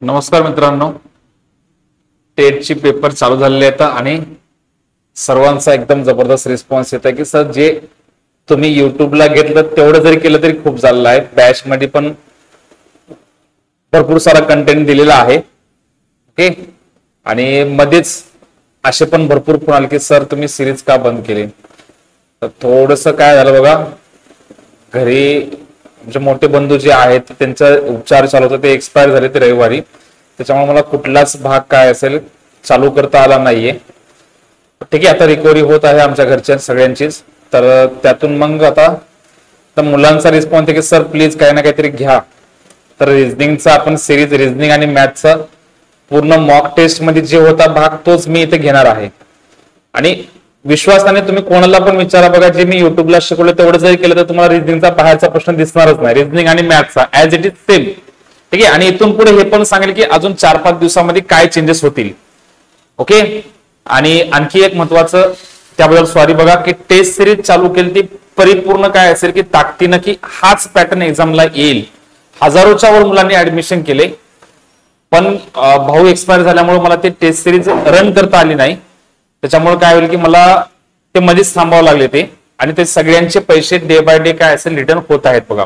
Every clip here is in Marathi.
नमस्कार मित्रांनो, टेटची पेपर चालू झालेले आहेत आणि सर्वांचा एकदम जबरदस्त रिस्पॉन्स येत आहे की सर जे तुम्ही युट्यूबला घेतलं तेवढं जरी केलं तरी खूप झालेलं आहे. बॅच मध्ये पण भरपूर सारा कंटेंट दिलेला आहे. ओके, आणि मध्येच असे पण भरपूर फोन आले की सर तुम्ही सिरीज का बंद केली. तर थोडस काय झालं बघा, घरी आमचे मोठे बंधू जे आहेत त्यांचा उपचार चालू होता, ते एक्सपायर झाले ते रविवारी. त्याच्यामुळे मला कुठलाच भाग काय असेल चालू करता आला नाहीये. ठीक आहे, आता रिकव्हरी होत आहे आमच्या घरच्या सगळ्यांचीच. तर त्यातून मग आता मुलांचा रिस्पॉन्स आहे की सर प्लीज काही ना काहीतरी घ्या. तर रिझनिंगचा आपण सिरीज, रिझनिंग आणि मॅथचा पूर्ण मॉक टेस्ट मध्ये जे होता भाग तोच मी इथे घेणार आहे. आणि विश्वासाने तुम्ही कोणाला पण विचारा बघा, जे मी युट्यूबला शिकवलं तेवढं जरी केलं तर तुम्हाला रिझनिंगचा बाहेरचा प्रश्न दिसणारच नाही. रिझनिंग आणि मॅथचा ऍज इट इज सेम. ठीक आहे, आणि इथून पुढे हे पण सांगेल की अजून 4-5 दिवसामध्ये काय चेंजेस होतील. ओके, आणि आणखी एक महत्वाचं त्याबद्दल सॉरी बघा की टेस्ट सिरीज चालू केली ती परिपूर्ण काय असेल की ताकदीनं की हाच पॅटर्न एक्झामला येईल. हजारोच्या वर मुलांनी ऍडमिशन केले, पण भाऊ एक्सपायर झाल्यामुळे मला ते टेस्ट सिरीज रन करता आली नाही. त्याच्यामुळे काय होईल की मला ते मध्येच थांबावं लागले ते, आणि ते सगळ्यांचे पैसे डे बाय डे काय असेल रिटर्न होत आहेत बघा.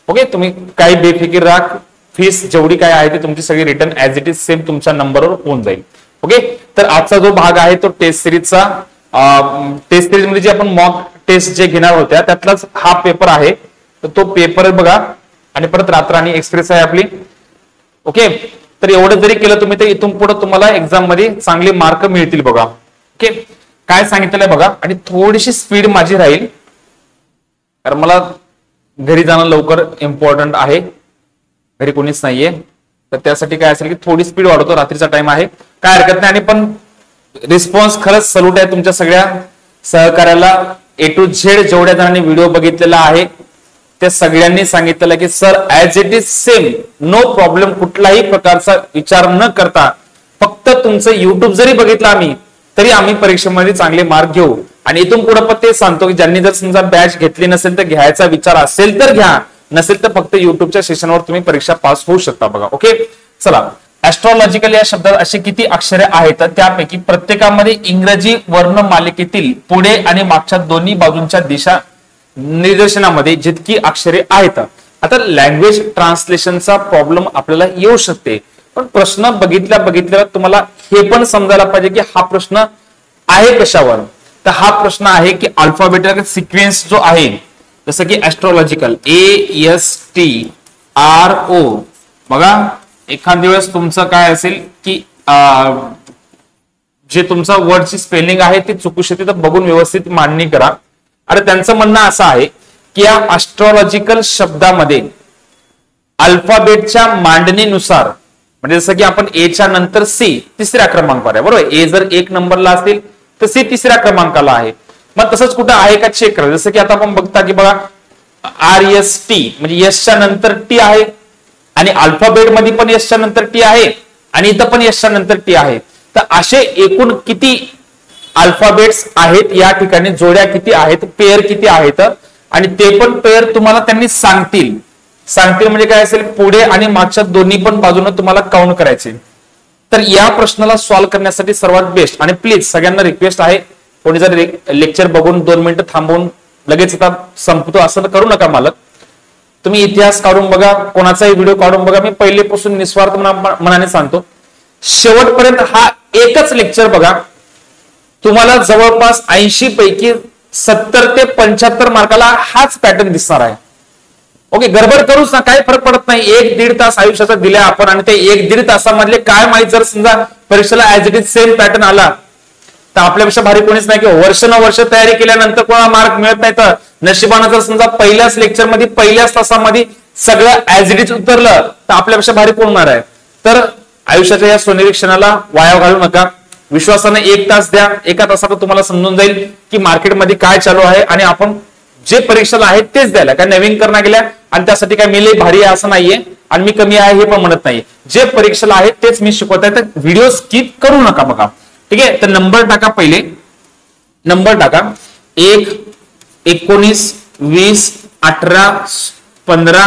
ओके, तुम्ही काही बेफिकीर राहा, फीस जेवढी काय आहे ती तुमची सगळी return as it is same तुमच्या नंबरवर होऊन जाईल. ओके, तर आजचा जो भाग आहे तो टेस्ट सिरीजचा, टेस्ट सिरीज मध्ये जे आपण मॉक टेस्ट जे घेणार होत्या त्यातलाच हा पेपर आहे. तर तो पेपर बघा, आणि परत रात्राणी एक्सप्रेस आहे आपली. ओके, तर एवढं जरी केलं तुम्ही तर इथून पुढे तुम्हाला एक्झाम मध्ये चांगले मार्क मिळतील बघा. ओके, काय सांगितलंय बघा, आणि थोडीशी स्पीड माझी राहील कारण मला घरी जाणं लवकर इम्पॉर्टंट आहे, घरी कोणीच नाहीये. तर त्यासाठी काय असेल की थोडी स्पीड वाढवतो, रात्रीचा टाइम आहे, काय हरकत नाही. आणि पण रिस्पॉन्स खरंच सल्यूट आहे तुमच्या सगळ्या सहकार्याला. A to Z जेवढ्या जणांनी व्हिडिओ बघितलेला आहे त्या सगळ्यांनी सांगितलेलं की sir as it is same, no problem, कुठलाही प्रकारचा विचार न करता फक्त तुमचं युट्यूब जरी बघितलं आम्ही तरी आम्ही परीक्षेमध्ये चांगले मार्क घेऊ. आणि इथून पुढे पण ते सांगतो की ज्यांनी जर समजा बॅच घेतली नसेल तर घ्यायचा विचार असेल तर घ्या, नसेल तर फक्त युट्यूबच्या सेशनवर तुम्ही परीक्षा पास होऊ शकता बघा. ओके, चला. ऍस्ट्रॉलॉजिकल या शब्दात असे किती अक्षरे आहेत, त्यापैकी प्रत्येकामध्ये इंग्रजी वर्णमालिकेतील पुढे आणि मागच्या दोन्ही बाजूंच्या दिशा निर्देशनामध्ये जितकी अक्षरे आहेत. आता लँग्वेज ट्रान्सलेशनचा प्रॉब्लेम आपल्याला येऊ शकते, पण प्रश्न बघितल्या तुम्हाला हे पण समजायला पाहिजे की हा प्रश्न आहे कशावर. तर हा प्रश्न आहे की अल्फाबेटिकल सिक्वेन्स जो आहे, जसं की ऍस्ट्रॉलॉजिकल ASTRO बघा. एखाद्या वेळेस तुमचं काय असेल की जे तुमचा वर्डची स्पेलिंग आहे ती चुकू शकते, तर बघून व्यवस्थित मांडणी करा. अरे त्यांचं म्हणणं असं आहे की या ऍस्ट्रॉलॉजिकल शब्दामध्ये अल्फाबेटच्या मांडणीनुसार, म्हणजे जसं की आपण A च्या नंतर C तिसऱ्या क्रमांकावर आहे, बरोबर. A जर 1 नंबरला असेल तर C तिसऱ्या क्रमांकाला आहे. मग तसंच कुठं आहे का चेक करा. जसं की आता आपण बघता की बघा RST म्हणजे यशच्या नंतर T आहे, आणि अल्फाबेट मध्ये पण यशच्या नंतर T आहे, आणि इथं पण यशच्या नंतर T आहे. तर असे एकूण किती अल्फाबेट्स आहेत या ठिकाणी, जोड्या किती आहेत, पेअर किती आहेत, आणि ते पण पेअर तुम्हाला त्यांनी सांगतील म्हणजे काय असेल, पुढे आणि मागच्या दोन्ही पण बाजूने तुम्हाला काउंट करायचे. तर या प्रश्नाला सॉल्व्ह करण्यासाठी सर्वात बेस्ट, आणि प्लीज सगळ्यांना रिक्वेस्ट आहे, कोणी जर लेक्चर बघून 2 मिनिटं थांबवून लगेच आता संपतो असं करू नका मालक. तुम्ही इतिहास काढून बघा, कोणाचाही व्हिडिओ काढून बघा. मी पहिलेपासून निस्वार्थ मनाने सांगतो, शेवटपर्यंत हा एकच लेक्चर बघा, तुम्हाला जवळपास 80 पैकी 70 ते 75 मार्काला हाच पॅटर्न दिसणार आहे. ओके, गडबड करूच ना, काही फरक पडत नाही. 1-1.5 तास आयुष्याचा दिल्या आपण, आणि ते 1-1.5 तासामधले काय माहित जर समजा परीक्षेला as it is same pattern आला तर आपल्यापेक्षा भारी कोणीच नाही. की वर्ष तयारी केल्यानंतर कोणाला मार्क मिळत नाही, तर नशिबानं जर समजा पहिल्याच लेक्चर मध्ये पहिल्याच तासामध्ये सगळं ऍज इट इज उतरलं तर आपल्यापेक्षा भारी कोण होणार आहे. तर आयुष्याच्या या सोनेरी क्षणाला वाया घालू नका. विश्वासाने 1 तास द्या, 1 तासात तुम्हाला समजून जाईल की मार्केटमध्ये काय चालू आहे, आणि आपण जे परीक्षेला आहे तेच द्यायला, काय नवीन करणं गेल्या आणि त्यासाठी काय मी लई भारी आहे असं नाहीये, आणि मी कमी आहे हे पण म्हणत नाही. जे परीक्षेला आहे तेच मी शिकवत आहे, तर व्हिडिओ स्किप करू नका बघा. ठीक आहे, तर नंबर टाका, पहिले नंबर टाका 1, 19, 20, 18, 15,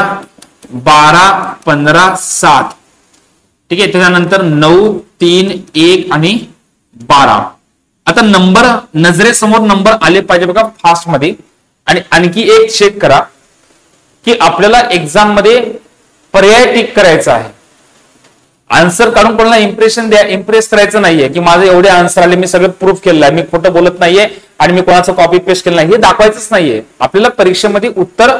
12, 15, 7. ठीक आहे. त्याच्यानंतर 9, 3, 1 आणि 12. आता नंबर नजरेसमोर नंबर आले पाहिजे बघा फास्ट मध्ये. आणि आणखी एक चेक करा की आपल्याला एक्झाम मध्ये पर्याय टिक करायचा आहे. आन्सर काढून कोणाला इम्प्रेस करायचं नाहीये की माझे एवढे आन्सर आले, मी सगळं प्रूफ केलं आहे, मी खोटं बोलत नाहीये आणि मी कोणाचं कॉपी पेस्ट केलं नाही, हे दाखवायचंच नाहीये. आपल्याला परीक्षेमध्ये उत्तर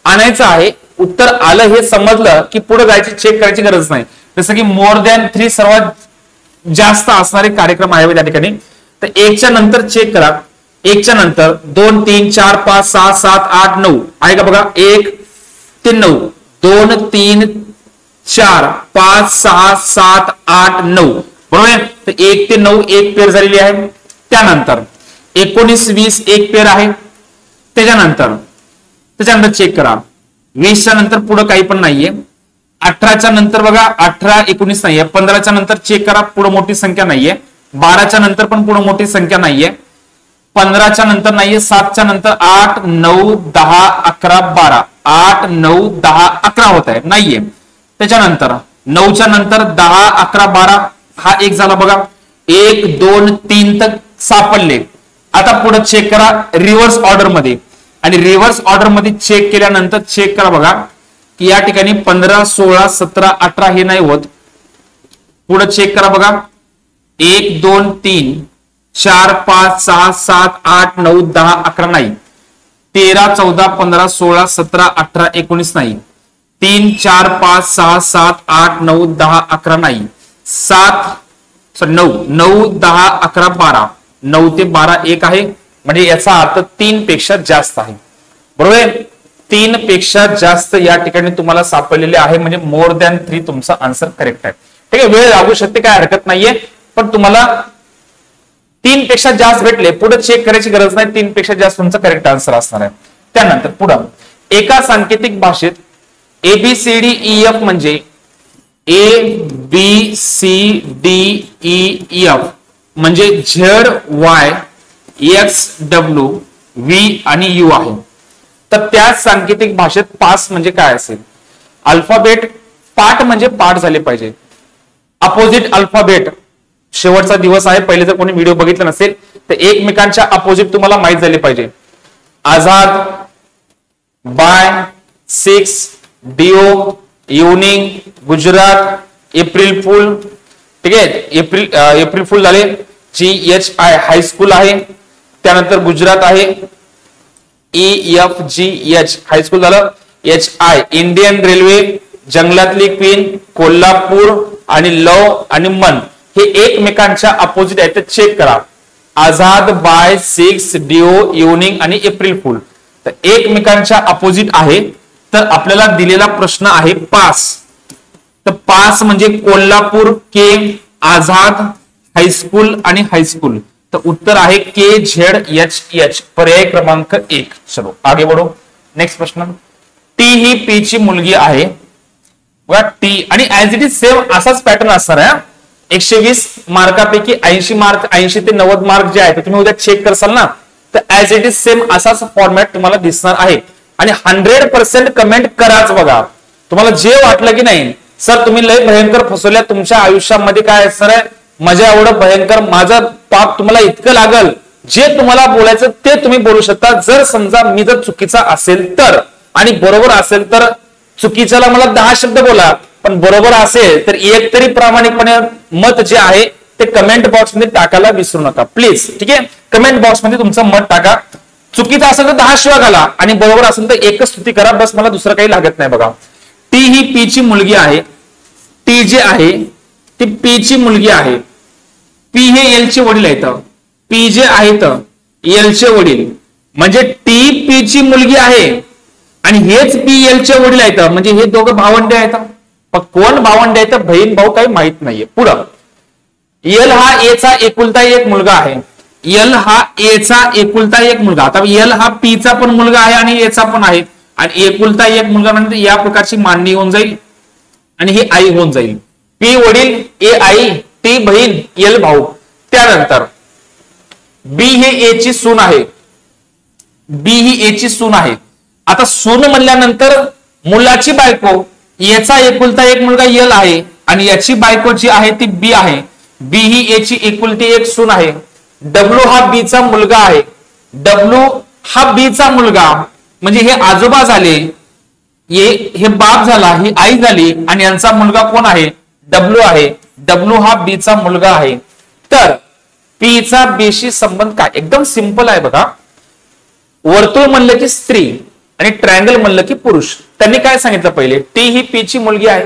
आणायचं आहे. उत्तर आलं हे समजलं की पुढे जायची चेक करायची गरज नाही. जसं की मोर दॅन 3 सर्वात जास्त असणारे कार्यक्रम आहे त्या ठिकाणी. तर 1च्या नंतर चेक करा. 1च्या नंतर 2, 3, 4, 5, 6, 7, 8, 9 आहे का बघा. 1 ते 9, 2, 3, 4, 5, 6, 7, 8, 9 बरोबर आहे. तर 1 ते 9 एक पेर झालेली आहे. त्यानंतर 19, 20 एक पेर आहे. त्याच्यानंतर चेक करा. 20च्या नंतर पुढे काही पण नाहीये. 18च्या नंतर बघा 18, 19 नाहीये. 15च्या नंतर चेक करा, पुढे मोठी संख्या नाहीये. 12च्या नंतर पण पुढे मोठी संख्या नाहीये. 15च्या नंतर नाहीये. 7च्या नंतर 8, 9, 10, 11, 12 8, 9, 10, 11 होत आहे, नाहीये. त्याच्यानंतर 9च्या नंतर 10, 11, 12 हा एक झाला बघा. 1, 2, 3 तर सापडले. आता पुढे चेक करा रिव्हर्स ऑर्डर मध्ये. आणि रिव्हर्स ऑर्डर मध्ये चेक केल्यानंतर चेक करा बघा की या ठिकाणी 15, 16, 17, 18 हे नाही होत. पुढे चेक करा बघा 1, 2, 3, 4, 5, 6, 7, 8, 9, 10, 11 नाही. 13, 14, 15, 16, 17, 18, 19 नाही. 3, 4, 5, 6, 7, 8, 9, 10, 11 नाही. 9, 10, 11, 12 9 ते 12 एक आहे. म्हणजे याचा अर्थ 3 पेक्षा जास्त आहे. बरोबर आहे. 3 पेक्षा जास्त या ठिकाणी तुम्हाला सापडलेले आहे. म्हणजे मोर दॅन 3 तुमचा आन्सर करेक्ट आहे. ठीक आहे. वेळ लागू शकते, काय हरकत नाहीये. पण तुम्हाला 3 पेक्षा जास्त भेटले, पुढे चेक करायची गरज नाही. 3 पेक्षा जास्त तुमचा करेक्ट आन्सर असणार आहे. त्यानंतर पुढं एका सांकेतिक भाषेत ABCDEF म्हणजे ABCDEF म्हणजे ZYXWV आणि U आहे. तर त्या सांकेतिक भाषेत पास म्हणजे काय असेल. अल्फाबेट पाठ म्हणजे पाठ झाले पाहिजे. अपोजिट अल्फाबेट शेवटचा दिवस आहे. पहिले जर कोणी व्हिडिओ बघितला नसेल तर एकमेकांच्या अपोजिट तुम्हाला माहित झाले पाहिजे. आझाद, बाय, 6, डिओ, इव्हनिंग, गुजरात, एप्रिल फुल. ठीक आहे. एप्रिल फुल झाले. GHI हायस्कूल आहे. त्यानंतर गुजरात आहे. EFGH हायस्कूल झालं. HI इंडियन रेल्वे, जंगलातली क्वीन, कोल्हापूर आणि लव आणि मन हे एकमेकांच्या अपोजिट आहेत. चेक करा. आझाद, बाय, 6, डिओ, इव्हनिंग आणि एप्रिल फुल तर एकमेकांच्या अपोजिट आहे. तर आपल्याला दिलेला प्रश्न आहे पास. तर पास म्हणजे कोल्हापूर के, आझाद, हायस्कूल आणि हायस्कूल. तर उत्तर आहे KZHH पर्याय क्रमांक 1. चलो आगे बढ़ो. नेक्स्ट प्रश्न. टी ही पी ची मुलगी आहे. टी आणि ऍज इट इज सेम असाच पॅटर्न असणार आहे. 120 मार्कापैकी 80 मार्क, 80 ते 90 मार्क जे आहे ते तुम्ही उद्या चेक करसाल ना, तर ऍज इट इज सेम असाच फॉर्मॅट तुम्हाला दिसणार आहे. आणि 100% कमेंट कराच बघा. तुम्हाला जे वाटलं की नाही सर तुम्ही लय भयंकर फसवल्या, तुमच्या आयुष्यामध्ये काय असणार आहे, माझ्या एवढं भयंकर माझं पाप तुम्हाला इतकं लागल, जे तुम्हाला बोलायचं ते तुम्ही बोलू शकता. जर समजा मी जर चुकीचा असेल तर आणि बरोबर असेल तर चुकीच्याला मला 10 शब्द बोला, पण बरोबर असेल तर एक तरी प्रामाणिकपणे मत जे आहे ते कमेंट बॉक्स मध्ये टाकायला विसरू नका प्लीज. ठीक आहे. कमेंट बॉक्स मध्ये तुमचं मत टाका. चुकीचा असेल तर 10 शिवाय घाला आणि बरोबर असेल तर एकच स्तुती करा, बस मला दुसरं काही लागत नाही. बघा टी ही पी ची मुलगी आहे. टी जे आहे ती पी ची मुलगी आहे. पी हे एल चे वडील आहेत. पी जे आहेत एल चे वडील म्हणजे टी पी ची मुलगी आहे आणि हेच पी एल चे वडील आहेत. म्हणजे हे दोघं भावंडे आहेत. पण कोण भावंडे आहेत बहीण भाऊ काही माहित नाहीये. पुढं एल हा एचा एकुलता एक मुलगा आहे. एल हा एचा एकुलता एक मुलगा. आता एल हा पी चा पण मुलगा आहे आणि एचा पण आहे आणि एकुलता एक मुलगा म्हणजे या प्रकारची मांडणी होऊन जाईल आणि ही आई होऊन जाईल. पी वडील, ए आई, टी बहीण, एल भाऊ. त्यानंतर बी हे ए ची सून आहे. बी ही ए ची सून आहे. आता सून म्हणल्यानंतर मुलाची बायको, याचा एकुलता एक मुलगा एल आहे आणि याची बायको जी आहे ती बी आहे. बी ही याची एकुलती एक सून आहे. डब्ल्यू हा बीचा मुलगा आहे. डब्ल्यू हा बीचा मुलगा म्हणजे हे आजोबा झाले, हे बाप झाला, ही आई झाली आणि यांचा मुलगा कोण आहे? डब्ल्यू आहे. डब्ल्यू हा बीचा मुलगा आहे. तर पीचा बीशी संबंध काय? एकदम सिंपल आहे बघा. वर्तुळ म्हणलं की स्त्री आणि ट्रायंगल म्हणलं की पुरुष. त्यांनी काय सांगितलं पहिले? टी ही पीची मुलगी आहे,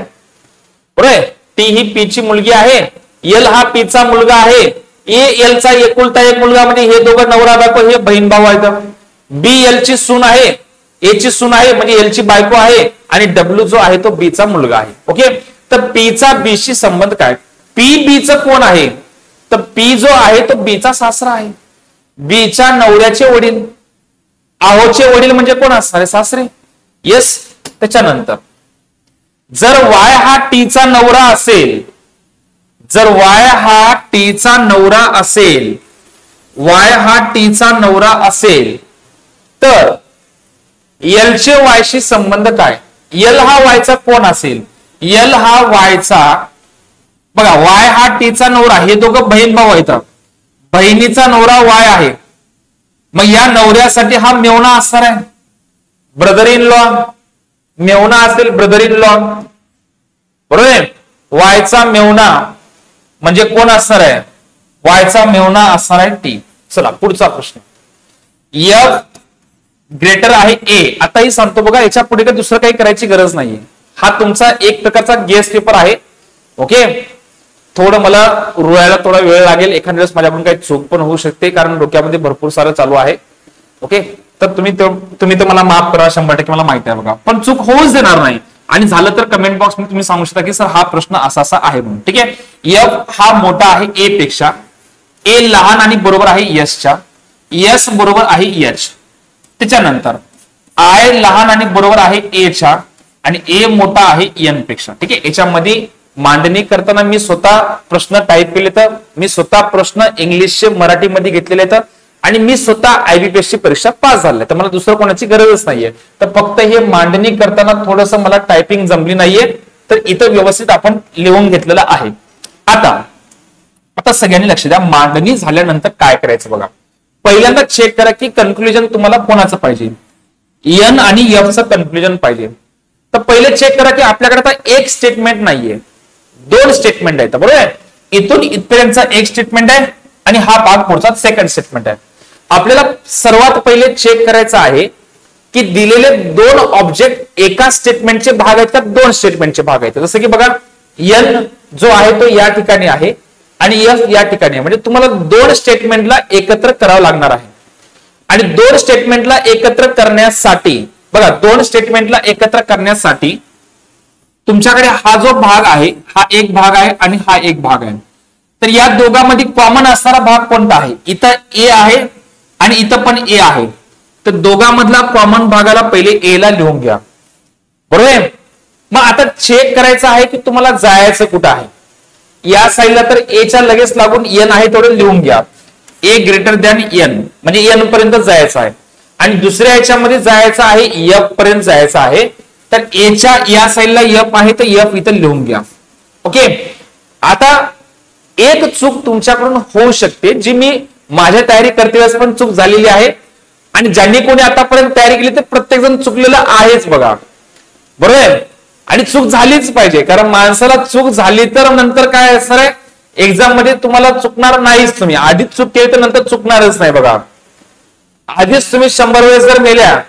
बरोबर. टी ही पीची मुलगी आहे. एल हा पीचा मुलगा आहे. ए एल चा एकुलता एक मुलगा म्हणजे हे दोघं नवरा बायको, हे बहीण भाऊ आहेत. बी एल ची सून आहे, ए ची सून आहे म्हणजे एल ची बायको आहे आणि डब्ल्यू जो आहे तो बी चा मुलगा आहे. ओके. तर पीचा बीशी संबंध काय? पी बीचं कोण आहे? तर पी जो आहे तो बीचा सासरा आहे. बीच्या नवऱ्याचे वडील, आहोचे वडील म्हणजे कोण असणार? सासरे. येस. त्याच्यानंतर जर वाय हा टीचा नवरा असेल, जर वाय हा टीचा नवरा असेल, वाय हा टीचा नवरा असेल तर एल चे वायशी संबंध काय? एल हा वायचा कोण असेल? एल हा वायचा, बघा वाय हा टीचा नवरा, हे दोघं बहीण भाऊ आहेत. बहिणीचा नवरा वाय आहे, मग या नवऱ्यासाठी हा मेवणा असणार आहे, ब्रदर इन लॉ. मेवणा असेल ब्रदर इन लॉ, बरोबर. वायचा मेवणा म्हणजे कोण असणार आहे? वायचा मेवणा असणार आहे टी. चला पुढचा प्रश्न. एफ ग्रेटर आहे ए. आताही सांगतो बघा, याच्या पुढे काही दुसरं काही करायची गरज नाहीये. हा तुमचा एक प्रकारचा गेस पेपर आहे. ओके. थोडं मला रुळायला थोडा वेळ लागेल, एखाद्या वेळेस माझ्याकडून काही चूक पण होऊ शकते कारण डोक्यामध्ये भरपूर सारं चालू आहे. ओके. तर तुम्ही तर मला माफ करा, 100% मला माहिती आहे बघा, पण चूक होऊच देणार नाही. आणि झालं तर कमेंट बॉक्स मध्ये तुम्ही सांगू शकता की सर हा प्रश्न असा असा आहे म्हणून. ठीक आहे. एफ हा मोठा आहे ए पेक्षा, ए लहान आणि बरोबर आहे यशच्या, यश बरोबर आहे एच. त्याच्यानंतर आय लहान आणि बरोबर आहे ए च्या आणि ए मोठा आहे एन पेक्षा. ठीक आहे. याच्यामध्ये मांडणी करताना मी स्वतः प्रश्न टाईप केले, तर मी स्वतः प्रश्न इंग्लिशचे मराठीमध्ये घेतलेले आहेत आणि मी स्वतः आयबीपीएस ची परीक्षा पास झाले, तर मला दुसरं कोणाची गरजच नाहीये. तर फक्त हे मांडणी करताना थोडस मला टायपिंग जमली नाहीये, तर इथं व्यवस्थित आपण लिहून घेतलेलं आहे. आता सगळ्यांनी लक्ष द्या, मांडणी झाल्यानंतर काय करायचं बघा. पहिल्यांदा चेक करा की कन्क्लुजन तुम्हाला कोणाचं पाहिजे, एन आणि एफ चं कन्क्लुजन पाहिजे. तर पहिले चेक करा की आपल्याकडे आता एक स्टेटमेंट नाहीये, 2 स्टेटमेंट आहेत, बरोबर. इथून इथपर्यंतचा एक स्टेटमेंट आहे आणि हा भाग पुढचा सेकंड स्टेटमेंट आहे. आपल्याला सर्वात पहिले चेक करायचं आहे की दिलेले 2 ऑब्जेक्ट एका स्टेटमेंटचे भाग आहेत का 2 स्टेटमेंटचे भाग आहेत. जसं की बघा एन जो आहे तो या ठिकाणी आहे आणि एफ या ठिकाणी आहे, म्हणजे तुम्हाला 2 स्टेटमेंटला एकत्र करावं लागणार आहे. आणि 2 स्टेटमेंटला एकत्र करण्यासाठी बघा, 2 स्टेटमेंटला एकत्र करण्यासाठी तुमच्याकडे हा जो भाग आहे हा एक भाग आहे आणि हा एक भाग आहे. तर या दोघांमध्ये कॉमन असणारा भाग कोणता आहे? इथं ए आहे आणि इथं पण ए आहे. तर दोघांमधला कॉमन भागाला पहिले ए ला लिहून घ्या, बरोबर. मग आता चेक करायचं आहे की तुम्हाला जायचं कुठं आहे. या साईडला तर ए च्या लगेच लागून एन आहे तेवढं लिहून घ्या. ए ग्रेटर दॅन एन म्हणजे एन पर्यंत जायचं आहे आणि दुसऱ्या याच्यामध्ये जायचं आहे एफ पर्यंत जायचं आहे. तर एच्या या साईडला एफ आहे तर एफ इथं लिहून घ्या. ओके. आता एक चूक तुमच्याकडून होऊ शकते जी मी माझ्या तयारी करते वेळेस पण चूक झालेली आहे आणि ज्यांनी कोणी आतापर्यंत तयारी केली ते प्रत्येक जण चुकलेलं आहेच बघा, बरोबर. आणि चूक झालीच पाहिजे कारण माणसाला चूक झाली तर नंतर काय असणार आहे, एक्झाम मध्ये तुम्हाला चुकणार नाहीच. तुम्ही आधीच चूक केली तर नंतर चुकणारच नाही बघा. आधीच तुम्ही 100 वेळेस जर मेल्या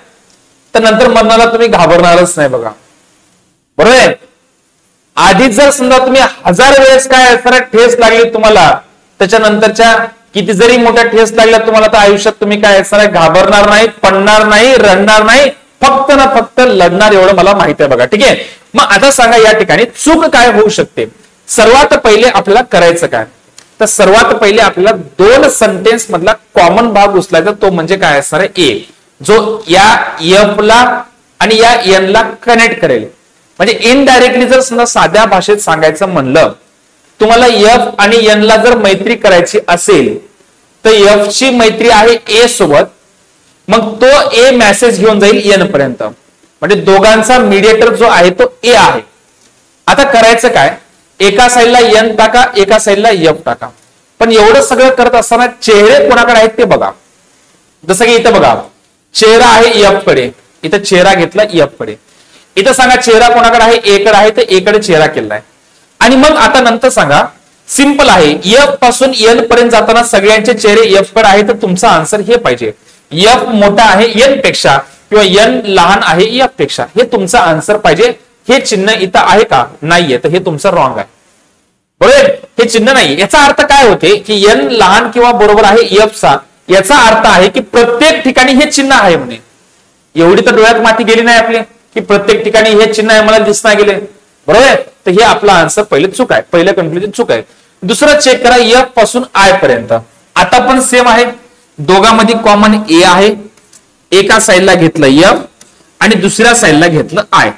तर नंतर मरणाला तुम्ही घाबरणारच नाही बघा, बरोबर. आधीच जर समजा तुम्ही 1000 वेळेस काय असणार ठेस लागली तुम्हाला, त्याच्यानंतरच्या किती जरी मोठ्या ठेस लागल्या तुम्हाला तर आयुष्यात तुम्ही काय असणार घाबरणार नाही, पडणार नाही, रडणार नाही, फक्त ना फक्त लढणार, एवढं मला माहिती आहे बघा. ठीक आहे. मग आता सांगा या ठिकाणी चूक काय होऊ शकते. सर्वात पहिले आपल्याला करायचं काय, तर सर्वात पहिले आपल्याला 2 सेंटेन्स मधला कॉमन भाग उचलायचा, तो म्हणजे काय असणार आहे ए, जो या एफ ला आणि या एन ला कनेक्ट करेल. म्हणजे इनडायरेक्टली जर समजा साध्या भाषेत सांगायचं म्हणलं, तुम्हाला एफ आणि एन ला जर मैत्री करायची असेल तर एफ ची मैत्री आहे ए सोबत, मग तो ए मेसेज घेऊन जाईल एन पर्यंत, म्हणजे दोघांचा मीडिएटर जो आहे तो ए आहे. आता करायचं काय, एका साईडला एन टाका, एका साईडला एफ टाका. पण एवढं सगळं करत असताना चेहरे कोणाकडे आहेत ते बघा. जसं की इथं बघा, चेहरा आहे एफ कडे, इथं चेहरा घेतला एफ कडे. इथं सांगा चेहरा कोणाकडे आहे, ए कडे आहे, तर ए कडे चेहरा केलाय. आणि मग आता नंतर सांगा, सिंपल आहे, एफ पासून एन पर्यंत जाताना सगळ्यांचे चेहरे एफ कडे आहे, तर तुमचा आन्सर हे पाहिजे. एफ मोठा आहे एन पेक्षा किंवा एन लहान आहे एफ पेक्षा, हे तुमचा आन्सर पाहिजे. हे चिन्ह इथं आहे का, नाहीये, तर हे तुमचं रॉंग आहे. बरोबर, हे चिन्ह नाही. याचा अर्थ काय होते की एन लहान किंवा बरोबर आहे एफ चा, याचा अर्थ आहे की प्रत्येक ठिकाणी हे चिन्ह आहे म्हणे. एवढी तर डोळ्यात माती गेली नाही आपली की प्रत्येक ठिकाणी हे चिन्ह आहे मला दिसना गेले. बरोबर, तर हे आपला आन्सर पहिले चूक आहे, पहिलं कन्क्लुजन चूक आहे. दुसरं चेक करा, एफ पासून आय पर्यंत. आता पण सेम आहे, दोघांमध्ये कॉमन ए आहे. एका साईडला घेतलं एफ आणि दुसऱ्या साईडला घेतलं आय.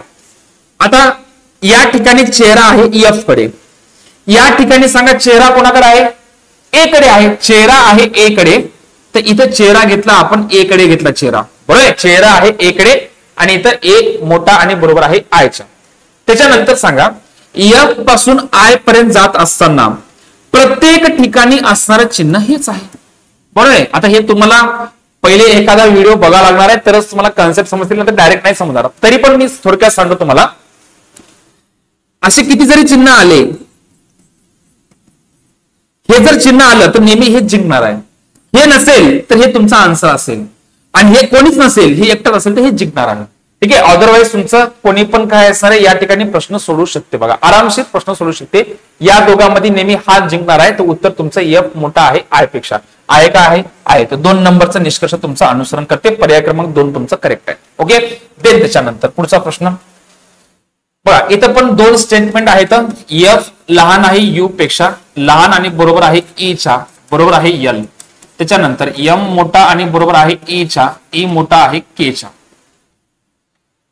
आता या ठिकाणी चेहरा आहे एफ कडे, या ठिकाणी सांगा चेहरा कोणाकडे आहे, ए कडे आहे. चेहरा आहे ए कडे, तर इथं चेहरा घेतला आपण, ए कडे घेतला चेहरा. बरोबर, चेहरा आहे ए कडे आणि इथं ए मोठा आणि बरोबर आहे आयच्या. त्याच्यानंतर सांगा, एफ पासून आय पर्यंत जात असताना प्रत्येक ठिकाणी असणारं चिन्ह हेच आहे. बरोबर आहे. आता हे तुम्हाला पहिले एखादा व्हिडिओ बघावा लागणार आहे, तरच तुम्हाला कन्सेप्ट समजतील, नंतर डायरेक्ट नाही समजणार. तरी पण मी थोडक्यात सांगतो तुम्हाला, असे किती जरी चिन्ह आले, हे जर चिन्ह आलं तर नेहमी हे जिंकणार आहे. हे नसेल तर हे तुमचा आन्सर असेल, आणि हे कोणीच नसेल, हे एकटं असेल तर हे जिंकणार आहे. ठीक आहे, अदरवाईज तुमचं कोणी पण काय असणार आहे या ठिकाणी प्रश्न सोडवू शकते. बघा, आरामशीर प्रश्न सोडवू शकते. या दोघांमध्ये नेहमी हा जिंकणार आहे, तर उत्तर तुमचं एफ मोठा आहे आय पेक्षा. आहे का आहे, आहे. तर 2 नंबरचा निष्कर्ष तुमचं अनुसरण करते. पर्याय क्रमांक 2 तुमचं करेक्ट आहे. ओके, देन त्याच्यानंतर पुढचा प्रश्न बघा, इथं पण 2 स्टेटमेंट आहेत. एफ लहान आहे यू पेक्षा, लहान आणि बरोबर आहे ई च्या, बरोबर आहे एल. त्याच्यानंतर एम मोठा आणि बरोबर आहे ई च्या, ई मोठा आहे के च्या.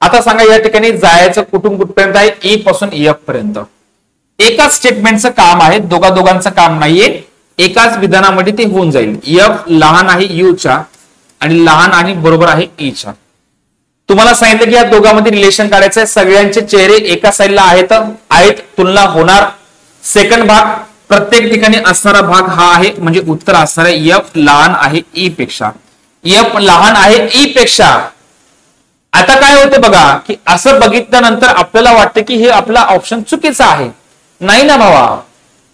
आता सांगा या ठिकाणी जायचं कुठून कुठपर्यंत आहे, ई पासून एफ पर्यंत. एकाच स्टेटमेंटचं काम आहे, दोघांचं काम नाहीये. एकाच विधानामध्ये ते होऊन जाईल. एफ लहान आहे यू च्या आणि लहान आणि बरोबर आहे ई च्या. तुम्हाला सांगितलं की या दोघांमध्ये रिलेशन काढायचं आहे. सगळ्यांचे चेहरे एका साईडला आहेत, तुलना होणार. सेकंड भाग, प्रत्येक ठिकाणी असणारा भाग हा आहे, म्हणजे उत्तर असणार आहे एफ लहान आहे ई पेक्षा. एफ लहान आहे ई पेक्षा. आता काय होते बघा, की असं बघितल्यानंतर आपल्याला वाटतं की हे आपला ऑप्शन चुकीचा आहे. नाही ना भावा,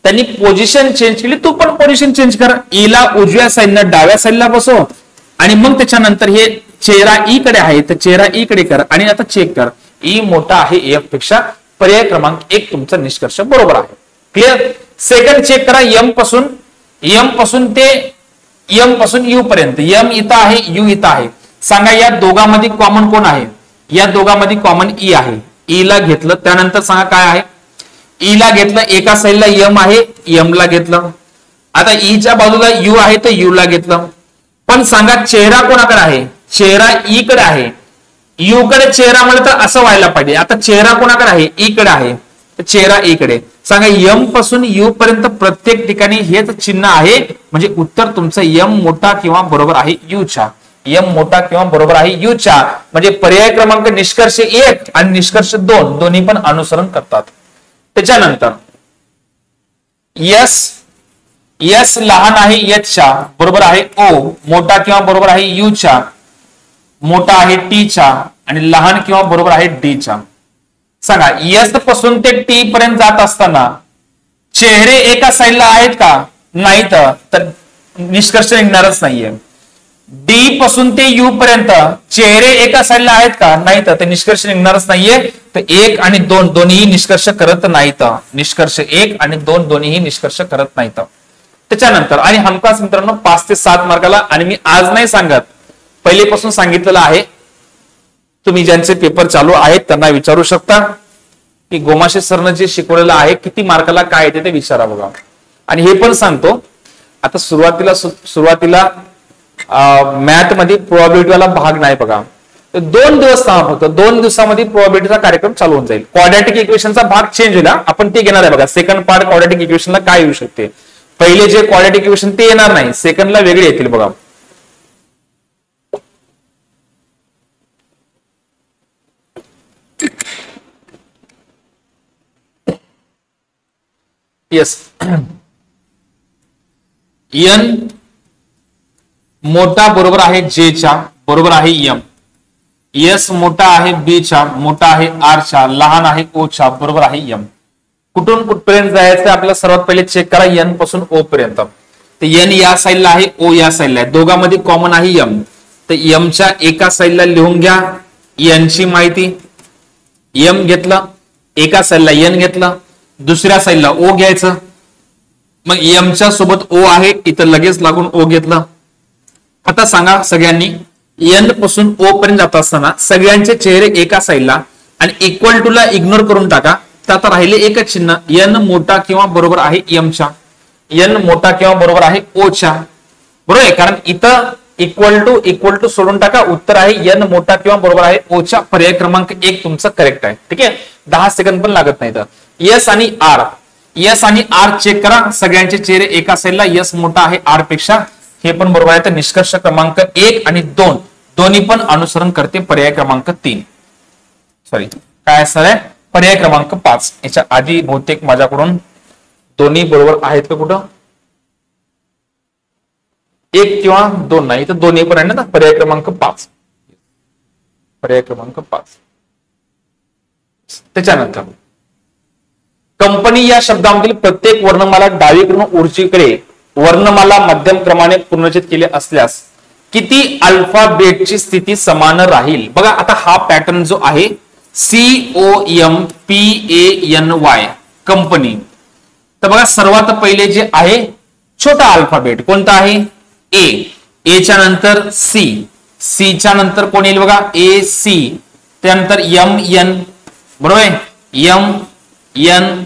त्यांनी पोझिशन चेंज केली, तू पण पोझिशन चेंज कर. ईला उजव्या साईडनं डाव्या साईडला बसव आणि मग त्याच्यानंतर हे चेहरा ई कडे आहे, तर चेहरा ई कडे कर आणि आता चेक कर, ई मोठा आहे एफ पेक्षा. पर्याय क्रमांक 1 तुमचा निष्कर्ष बरोबर आहे. क्लिअर. सेकंड चेक करा, एम पासून ते एम पासून यू पर्यंत. एम इथं आहे, यू इथं आहे. सांगा या दोघांमध्ये कॉमन कोण आहे, या दोघांमध्ये कॉमन ई आहे. ई ला घेतलं, त्यानंतर सांगा काय आहे, ई ला घेतलं, एका साईडला एम आहे, एम ला घेतलं. आता ईच्या बाजूला यू आहे, तर यू ला घेतलं. पण सांगा चेहरा कोणाकडे आहे, चेहरा ई कडे आहे. यू कडे चेहरा म्हणलं तर असं व्हायला पाहिजे. आता चेहरा कोणाकडे आहे, ई कडे आहे, तर चेहरा ई कडे. सांगा एम पासून यू पर्यंत प्रत्येक ठिकाणी हेच चिन्ह आहे, म्हणजे उत्तर तुमचं एम मोठा किंवा बरोबर आहे यू च्या. एम मोठा किंवा बरोबर आहे यू च्या, म्हणजे पर्याय क्रमांक निष्कर्ष 1 आणि निष्कर्ष 2 दोन्ही पण अनुसरण करतात. त्याच्यानंतर यस लहान आहे एच च्या, बरोबर आहे ओ. मोठा किंवा बरोबर आहे यू च्या, मोठा आहे टी च्या आणि लहान किंवा बरोबर आहे डी च्या. सांगा यस पासून ते टी पर्यंत जात असताना चेहरे एका साईडला आहेत का, नाही तर निष्कर्ष निघणारच नाहीये. डी पासून ते यू पर्यंत चेहरे एका साईडला आहेत का, नाही तर निष्कर्ष निघणारच नाहीये. तर 1 आणि 2 दोन्ही निष्कर्ष करत नाहीत. निष्कर्ष 1 आणि 2 दोन्हीही निष्कर्ष करत नाहीत. त्याच्यानंतर आणि हमखास मित्रांनो 5 ते 7 मार्काला, आणि मी आज नाही सांगत, पहिलेपासून सांगितलेलं आहे. तुम्ही ज्यांचे पेपर चालू आहेत त्यांना विचारू शकता की गोमाशे सरनं जे शिकवलेलं आहे किती मार्काला काय येते ते विचारा बघा. आणि हे पण सांगतो, आता सुरुवातीला मॅथ मध्ये प्रोबॅबिलिटी वाला भाग नाही बघा. 2 दिवस थांबा फक्त, 2 दिवसामध्ये प्रोबॅबिलिटीचा कार्यक्रम चालू होऊन जाईल. क्वाड्रॅटिक इक्वेशनचा भाग चेंज होईल, आपण ते घेणार आहे बघा. सेकंड पार्ट क्वाड्रॅटिक इक्वेशनला काय येऊ शकते, पहिले जे क्वाड्रॅटिक इक्वेशन ते येणार नाही, सेकंडला वेगळे येतील बघा. येस, एन मोठा बरोबर आहे जेच्या, बरोबर आहे एम. एस मोठा आहे बी च्या, मोठा आहे आर च्या, लहान आहे ओ च्या, बरोबर आहे एम. कुठून कुठपर्यंत जायचं आपल्याला सर्वात पहिले चेक करा, एन पासून ओ पर्यंत. तर एन या साईडला आहे, ओ या साईडला आहे, दोघांमध्ये कॉमन आहे एम. तर एमच्या एका साईडला लिहून घ्या एनची माहिती, एम घेतलं, एका साईडला एन घेतलं, दुसऱ्या साईडला ओ घ्यायचं. मग एमच्या सोबत ओ आहे, इथं लगेच लागून ओ घेतलं. आता सांगा सगळ्यांनी, एन पासून ओ पर्यंत जात असताना सगळ्यांचे चेहरे एका साईडला आणि इक्वल टू ला इग्नोर करून टाका. तर आता राहिले एकच चिन्ह, एन मोठा किंवा बरोबर आहे एमच्या, एन मोठा किंवा बरोबर आहे ओच्या. बरोबर आहे, कारण इथं इक्वल टू सोडून टाका, उत्तर आहे एन मोठा किंवा बरोबर आहे ओच्या. पर्याय क्रमांक 1 तुमचं करेक्ट आहे. ठीक आहे, 10 सेकंद पण लागत नाही. तर एस आणि आर, एस आणि आर चेक करा, सगळ्यांचे चेहरे एका साईडला, एस मोठा आहे आर पेक्षा, हे पण बरोबर आहे. तर निष्कर्ष क्रमांक 1 आणि 2 दोन्ही पण अनुसरण करते पर्याय क्रमांक 3. सॉरी, काय असणार आहे पर्याय क्रमांक 5. याच्या आधी बहुतेक माझ्याकडून दोन्ही बरोबर आहेत का कुठं, 1 किंवा 2 नाही, तर दोन्ही पण आहे ना. पर्याय क्रमांक 5, पर्याय क्रमांक 5. त्याच्यानंतर कंपनी या शब्दामधील प्रत्येक वर्णमाला डावीकडून उजवीकडे वर्णमाला मध्यम क्रमाने पुनर्रचित केले असल्यास किती अल्फाबेटची स्थिती समान राहील. बघा आता हा पॅटर्न जो आहे COMPANY कंपनी. तर बघा सर्वात पहिले जे आहे छोटा अल्फाबेट कोणता आहे ए, ए च्या नंतर सी, सी च्या नंतर कोण येईल बघा AC, त्यानंतर MN, बरोबर आहे, MNOPY.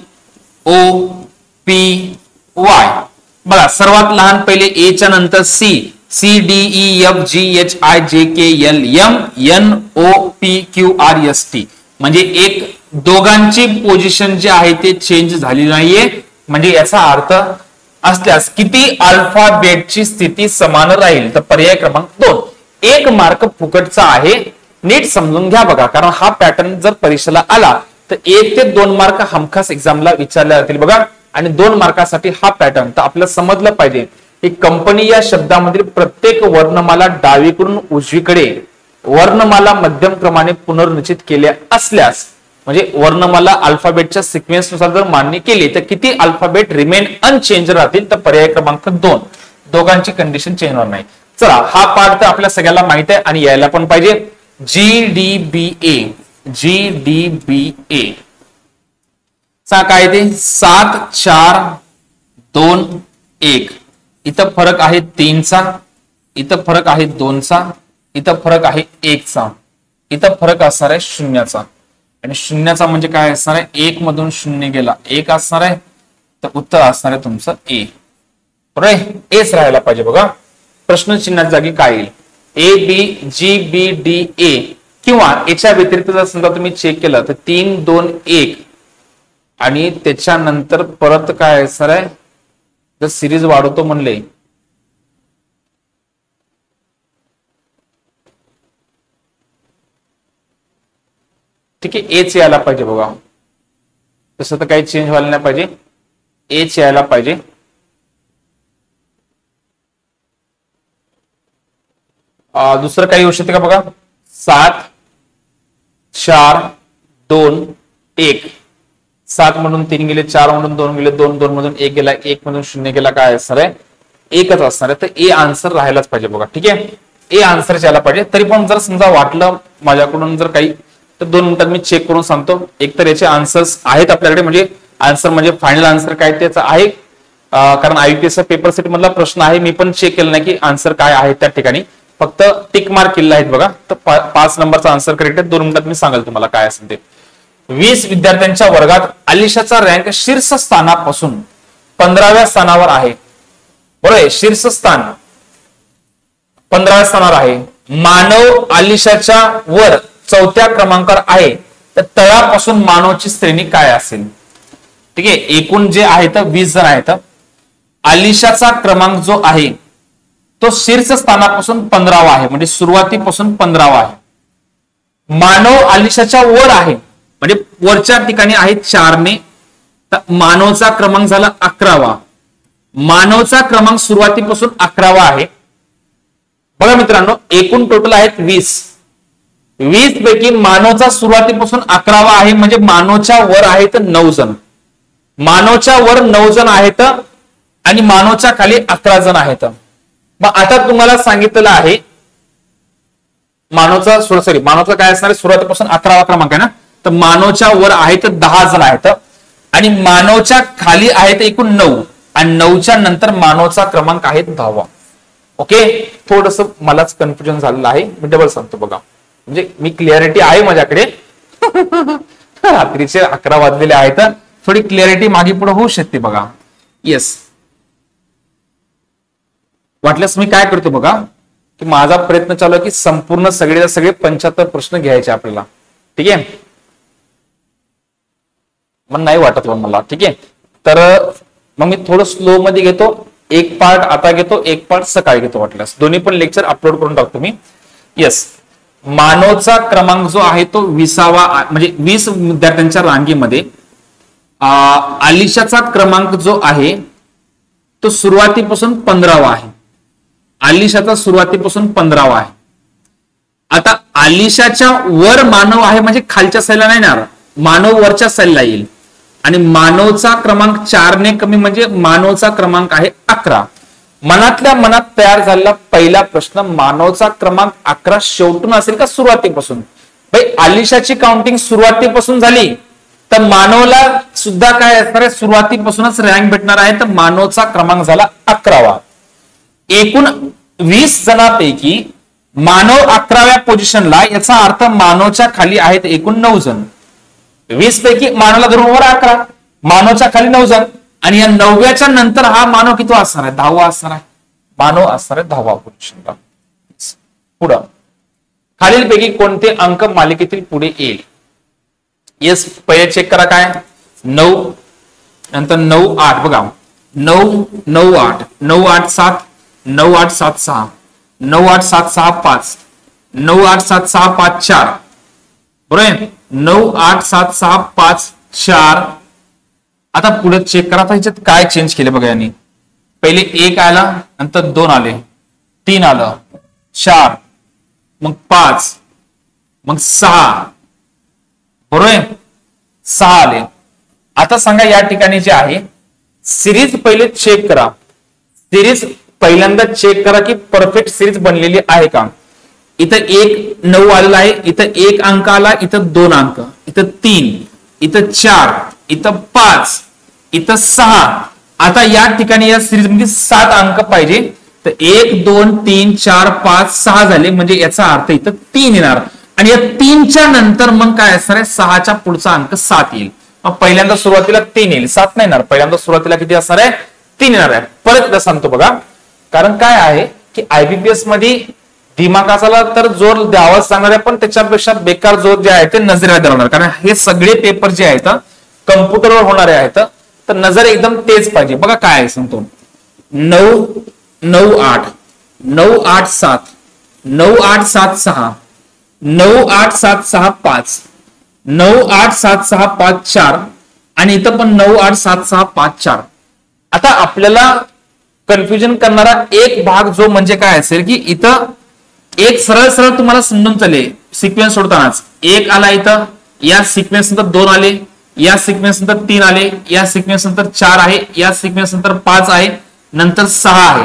बघा सर्वात लहान पहिले ए च्या नंतर सी, CDEFGHIJKLMNOPQRST. म्हणजे एक दोघांची पोझिशन जी आहे ते चेंज झाली नाहीये. म्हणजे याचा अर्थ असल्यास किती अल्फाबेटची स्थिती समान राहील. तर पर्याय क्रमांक 2. 1 मार्क फुकटचा आहे, नीट समजून घ्या बघा, कारण हा पॅटर्न जर परीक्षेला आला तर 1 ते 2 मार्क हमखास एक्झामला विचारले जातील बघा. आणि 2 मार्कासाठी हा पॅटर्न. तर आपल्याला समजलं पाहिजे की कंपनी या शब्दामधील प्रत्येक वर्णमाला डावीकडून उजवीकडे वर्णमाला मध्यम क्रमाने पुनर्निश्चित केल्या असल्यास, म्हणजे वर्णमाला अल्फाबेटच्या सिक्वेन्स नुसार जर मान्य केली तर किती अल्फाबेट रिमेन अनचेंज राहतील. तर पर्याय क्रमांक 2, दोघांची कंडिशन चेंज होणार नाही. चला हा पार्ट तर आपल्या सगळ्याला माहित आहे आणि यायला पण पाहिजे. GDBA काय ते 7 4 2 1. इथं फरक आहे 3 चा, इथं फरक आहे 2 चा, इथं फरक आहे 1 चा, इथं फरक असणार आहे 0 चा. आणि 0 चा म्हणजे काय असणार आहे, 1 मधून 0 गेला 1 असणार आहे. तर उत्तर असणार आहे तुमचं ए. बरोबर, एच राहायला पाहिजे बघा. प्रश्न चिन्हाच्या जागी काय येईल, ABGBDA. किंवा याच्या व्यतिरिक्त जर समजा तुम्ही चेक केलं तर 3 2 1 आणि त्याच्यानंतर परत काय असणार आहे, जर सिरीज वाढवतो म्हणले ठीक आहे, एच यायला पाहिजे बघा. तसं तर काही चेंज व्हायला नाही पाहिजे, एच यायला पाहिजे. दुसरं काही होऊ शकते का बघा, 7 4 2 1. 7 मधून 3 गेले, 4 मधून 2 गेले, 2 मधून 1 गेला, 1 मधून 0 गेला, काय असणार आहे, एकच असणार आहे. तर ए आन्सर राहायलाच पाहिजे बघा. ठीक आहे, ए आन्सर यायला पाहिजे. तरी पण जर समजा वाटलं माझ्याकडून जर काही, तर 2 मिनिटात मी चेक करून सांगतो. एकतर याचे आन्सर्स आहेत आपल्याकडे, म्हणजे आन्सर म्हणजे फायनल आन्सर काय त्याचं आहे, कारण IUPAC पेपर सेट मधला प्रश्न आहे. मी पण चेक केलं नाही की आन्सर काय आहे त्या ठिकाणी, फक्त टिक मार्क केलेला आहेत बघा. तर 5 नंबरचा आन्सर करेक्ट आहे. 2 मिनिटात मी सांगेल तुम्हाला काय असेल ते. 20 विद्यार्थ्यांच्या वर्गात आलिशाचा रँक शीर्षस्थानापासून 15व्या स्थानावर आहे. बरोबर आहे, शीर्षस्थान 15व्या स्थानावर आहे. मानव आलिशाच्या वर 4थ्या क्रमांकावर आहे, तर तळापासून मानवची श्रेणी काय असेल. ठीक आहे, एकूण जे आहेत 20 जण आहेत. आलिशाचा क्रमांक जो आहे तो शीर्षस्थानापासून 15वा आहे, म्हणजे सुरुवातीपासून 15वा आहे. मानव आलिशाच्या वर आहे, म्हणजे वरच्या ठिकाणी आहे 4 ने, तर मानवचा क्रमांक झाला 11वा. मानवचा क्रमांक सुरुवातीपासून 11वा आहे. बघा मित्रांनो, एकूण टोटल आहेत 20. 20 पैकी मानवचा सुरुवातीपासून 11वा आहे, म्हणजे मानवच्या वर आहेत 9 जण. मानवच्या वर 9 जण आहेत आणि मानवच्या खाली 11 जण आहेत. मग आता तुम्हाला सांगितलेलं आहे मानवचा काय असणार आहे, सुरुवातीपासून 11वा क्रमांक आहे ना, तर मानवच्या वर आहेत 10 जण आहेत आणि मानवच्या खाली आहेत एकूण 9 आणि 9च्या नंतर मानवचा क्रमांक आहे 10वा. ओके, थोडस मलाच कन्फ्युजन झालेलं आहे, मी डबल सांगतो बघा, म्हणजे मी क्लिअरिटी आहे माझ्याकडे. रात्रीचे 11 वाजलेले आहेत, थोडी क्लिअरिटी मागे पुढे होऊ शकते बघा. येस, वाटल्यास मी काय करतो बघा, की माझा प्रयत्न चालू आहे की संपूर्ण सगळे 75 प्रश्न घ्यायचे आपल्याला. ठीक आहे, मग नाही वाटत मला. ठीक आहे, तर मग मी थोडं स्लो मध्ये घेतो. एक पार्ट आता घेतो, एक पार्ट सकाळी घेतो. वाटल्यास दोन्ही पण लेक्चर अपलोड करून टाकतो मी. येस, मानवचा क्रमांक जो आहे तो 20वा, म्हणजे 20 विद्यार्थ्यांच्या रांगेमध्ये. आलिशाचा क्रमांक जो आहे तो सुरुवातीपासून 15वा आहे. आलिशाचा सुरुवातीपासून 15वा आहे. आता आलिशाच्या वर मानव आहे, म्हणजे खालच्या साईडला नाही येणार, मानव वरच्या साईडला येईल. आणि मानवचा क्रमांक 4 ने कमी, म्हणजे मानवचा क्रमांक आहे 11. मनातल्या मनात तयार झालेला पहिला प्रश्न, मानवचा क्रमांक 11 शेवटून असेल का सुरुवातीपासून? भाई, आलिशाची काउंटिंग सुरुवातीपासून झाली तर मानवला सुद्धा काय असणार आहे, सुरुवातीपासूनच रँक भेटणार आहे. तर मानवचा क्रमांक झाला 11वा. एकूण 20 जणांपैकी मानव 11व्या पोझिशनला, याचा अर्थ मानवच्या खाली आहेत एकूण 9 जण. 20 पैकी मानवला धरून वर 11, मानवच्या खाली 9 जण, आणि या 9व्याच्या नंतर हा मानव किती असणार आहे, 10वा असणार आहे. मानव असणार आहे 10वा पोझिशनला. पुढं खालीलपैकी कोणते अंक मालिकेतील पुढे येईल? येस, पहिले चेक करा काय, 9 नंतर 9 8 बघा, 9 9 8 9 8 7 9 8 7 6 9 8 7 6 5 9 8 7 6 5 4, बरोबर आहे. 9 8 7 6 5 4. आता पुढे चेक करा, ह्याच्यात काय चेंज केले बघा यांनी. पहिले 1 आला, नंतर 2 आले, 3 आलं, 4, मग 5, मग 6, बरोबर आहे, 6 आले. आता सांगा या ठिकाणी जे आहे सिरीज पहिले चेक करा. सिरीज पहिल्यांदा चेक करा की परफेक्ट सिरीज बनलेली आहे का. इथं 1 9 आलेला आहे, इथं 1 अंक आला, इथं 2 अंक, इथं 3, इथं 4, इथं 5, इथं 6. आता या ठिकाणी या सिरीज मध्ये 7 अंक पाहिजे. तर 1 2 3 4 5 6 झाले, म्हणजे याचा अर्थ इथं 3 येणार. आणि या 3च्या नंतर मग काय असणार आहे, 6च्या पुढचा अंक 7 येईल. मग पहिल्यांदा सुरुवातीला 3 येईल, 7 नाही येणार. पहिल्यांदा सुरुवातीला किती असणार आहे, 3 येणार आहे. परत एकदा सांगतो बघा, कारण काय आहे की IBPS मध्ये दिमागाला तर जोर द्यावाच सांगणार आहे, पण त्याच्यापेक्षा बेकार जोर जे आहे ते नजरेला धरणार. कारण हे सगळे पेपर जे आहेत कम्प्युटरवर होणारे आहेत, तर नजर एकदम तेज पाहिजे. बघा काय आहे सांगतो, 9 9 8 9 8 7 9 8 7 6 9 8 7 6 5 9 8 7 6 5 4 आणि इथं पण 9 8 7 6 5 4. आता आपल्याला कन्फ्युजन करणारा एक भाग जो म्हणजे काय असेल की इथं एक सरळ सरळ तुम्हाला समजून चालेल सिक्वेन्स सोडतानाच. 1 आला इथं, या सिक्वेन्स नंतर 2 आले, या सिक्वेन्स नंतर 3 आले, या सिक्वेन्स नंतर 4 आहे, या सिक्वेन्स नंतर 5 आहे, नंतर 6 आहे.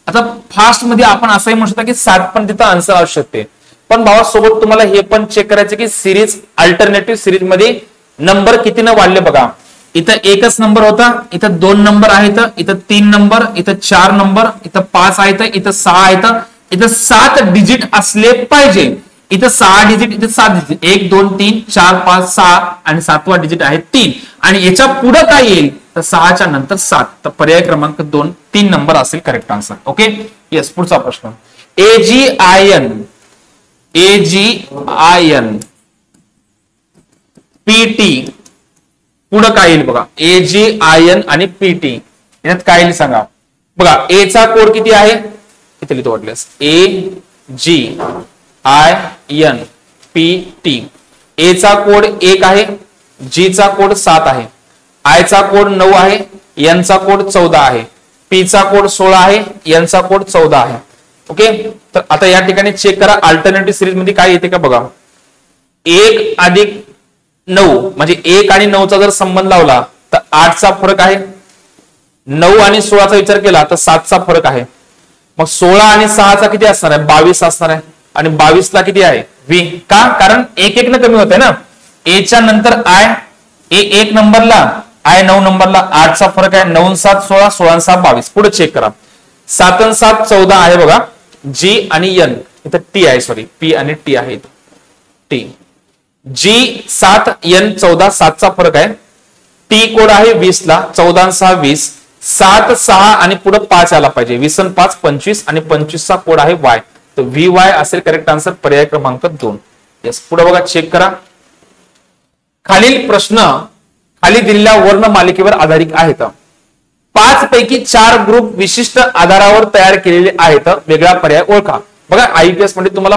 आता फास्ट मध्ये आपण असंही म्हणू शकता की 7 पण तिथं आन्सर असू शकते. पण भावा सोबत तुम्हाला हे पण चेक करायचं की सिरीज अल्टरनेटिव्ह सिरीज मध्ये नंबर कितीनं वाढले बघा. इथं 1च नंबर होता, इथं 2 नंबर आहेत, इथं 3 नंबर, इथं 4 नंबर, इथं 5 आहेत, इथं 6 आहेत, इथं 7 डिजिट असले पाहिजे. इथं 6 डिजिट, इथं 7 डिजिट, 1 2 3 4 5 6 आणि 7वा डिजिट आहे 3. आणि याच्या पुढे काय येईल तर 6च्या नंतर 7. तर पर्याय क्रमांक 2 3 नंबर असेल करेक्ट आन्सर. Okay, yes. पुढचा प्रश्न, AGIN PT पुढं काय येईल बघा. AGIN आणि PT यात काय येईल सांगा. बघा A चा कोड किती आहे, किती लिहितो वाटल्यास, AGIN PT. A चा कोड 1 आहे, G चा कोड 7 आहे. आयचा कोड 9 आहे, एनचा कोड 14 आहे, पीचा कोड 16 आहे, एनचा कोड 14 आहे. ओके, तर आता या ठिकाणी चेक करा अल्टरनेटिव्ह सिरीज मध्ये काय येते का बघा. 1 अधिक 9 म्हणजे 1 आणि 9चा जर संबंध लावला तर 8चा फरक आहे. 9 आणि 16चा विचार केला तर 7चा फरक आहे. मग 16 आणि 6चा किती असणार आहे, 22 असणार आहे. आणि 22ला किती आहे, व्ही. का, कारण 1-1 न कमी होते ना. एच्या नंतर आय, ए 1 नंबरला, आय 9 नंबरला, 8चा फरक आहे. 9 7 16, 16 7 22. पुढे चेक करा. 7 7 14 आहे बघा. जी आणि एन इथं टी आहे, सॉरी पी आणि टी आहे इथं टी. जी 7 एन 14, 7चा फरक आहे. टी कोड आहे 20 ला, 14 6 20, 7 6 आणि पुढे 5 आला पाहिजे. 20 आणि 5 25 आणि 25चा कोड आहे वाय. तर व्ही वाय असेल करेक्ट आन्सर, पर्याय क्रमांक 2. यस, पुढे बघा चेक करा. खालील प्रश्न खाली दिलेल्या वर्ण मालिकेवर आधारित आहेत. 5 पैकी 4 ग्रुप विशिष्ट आधारावर तयार केलेले आहेत. वेगळा पर्याय ओळखा. बघा आयपीएस मध्ये तुम्हाला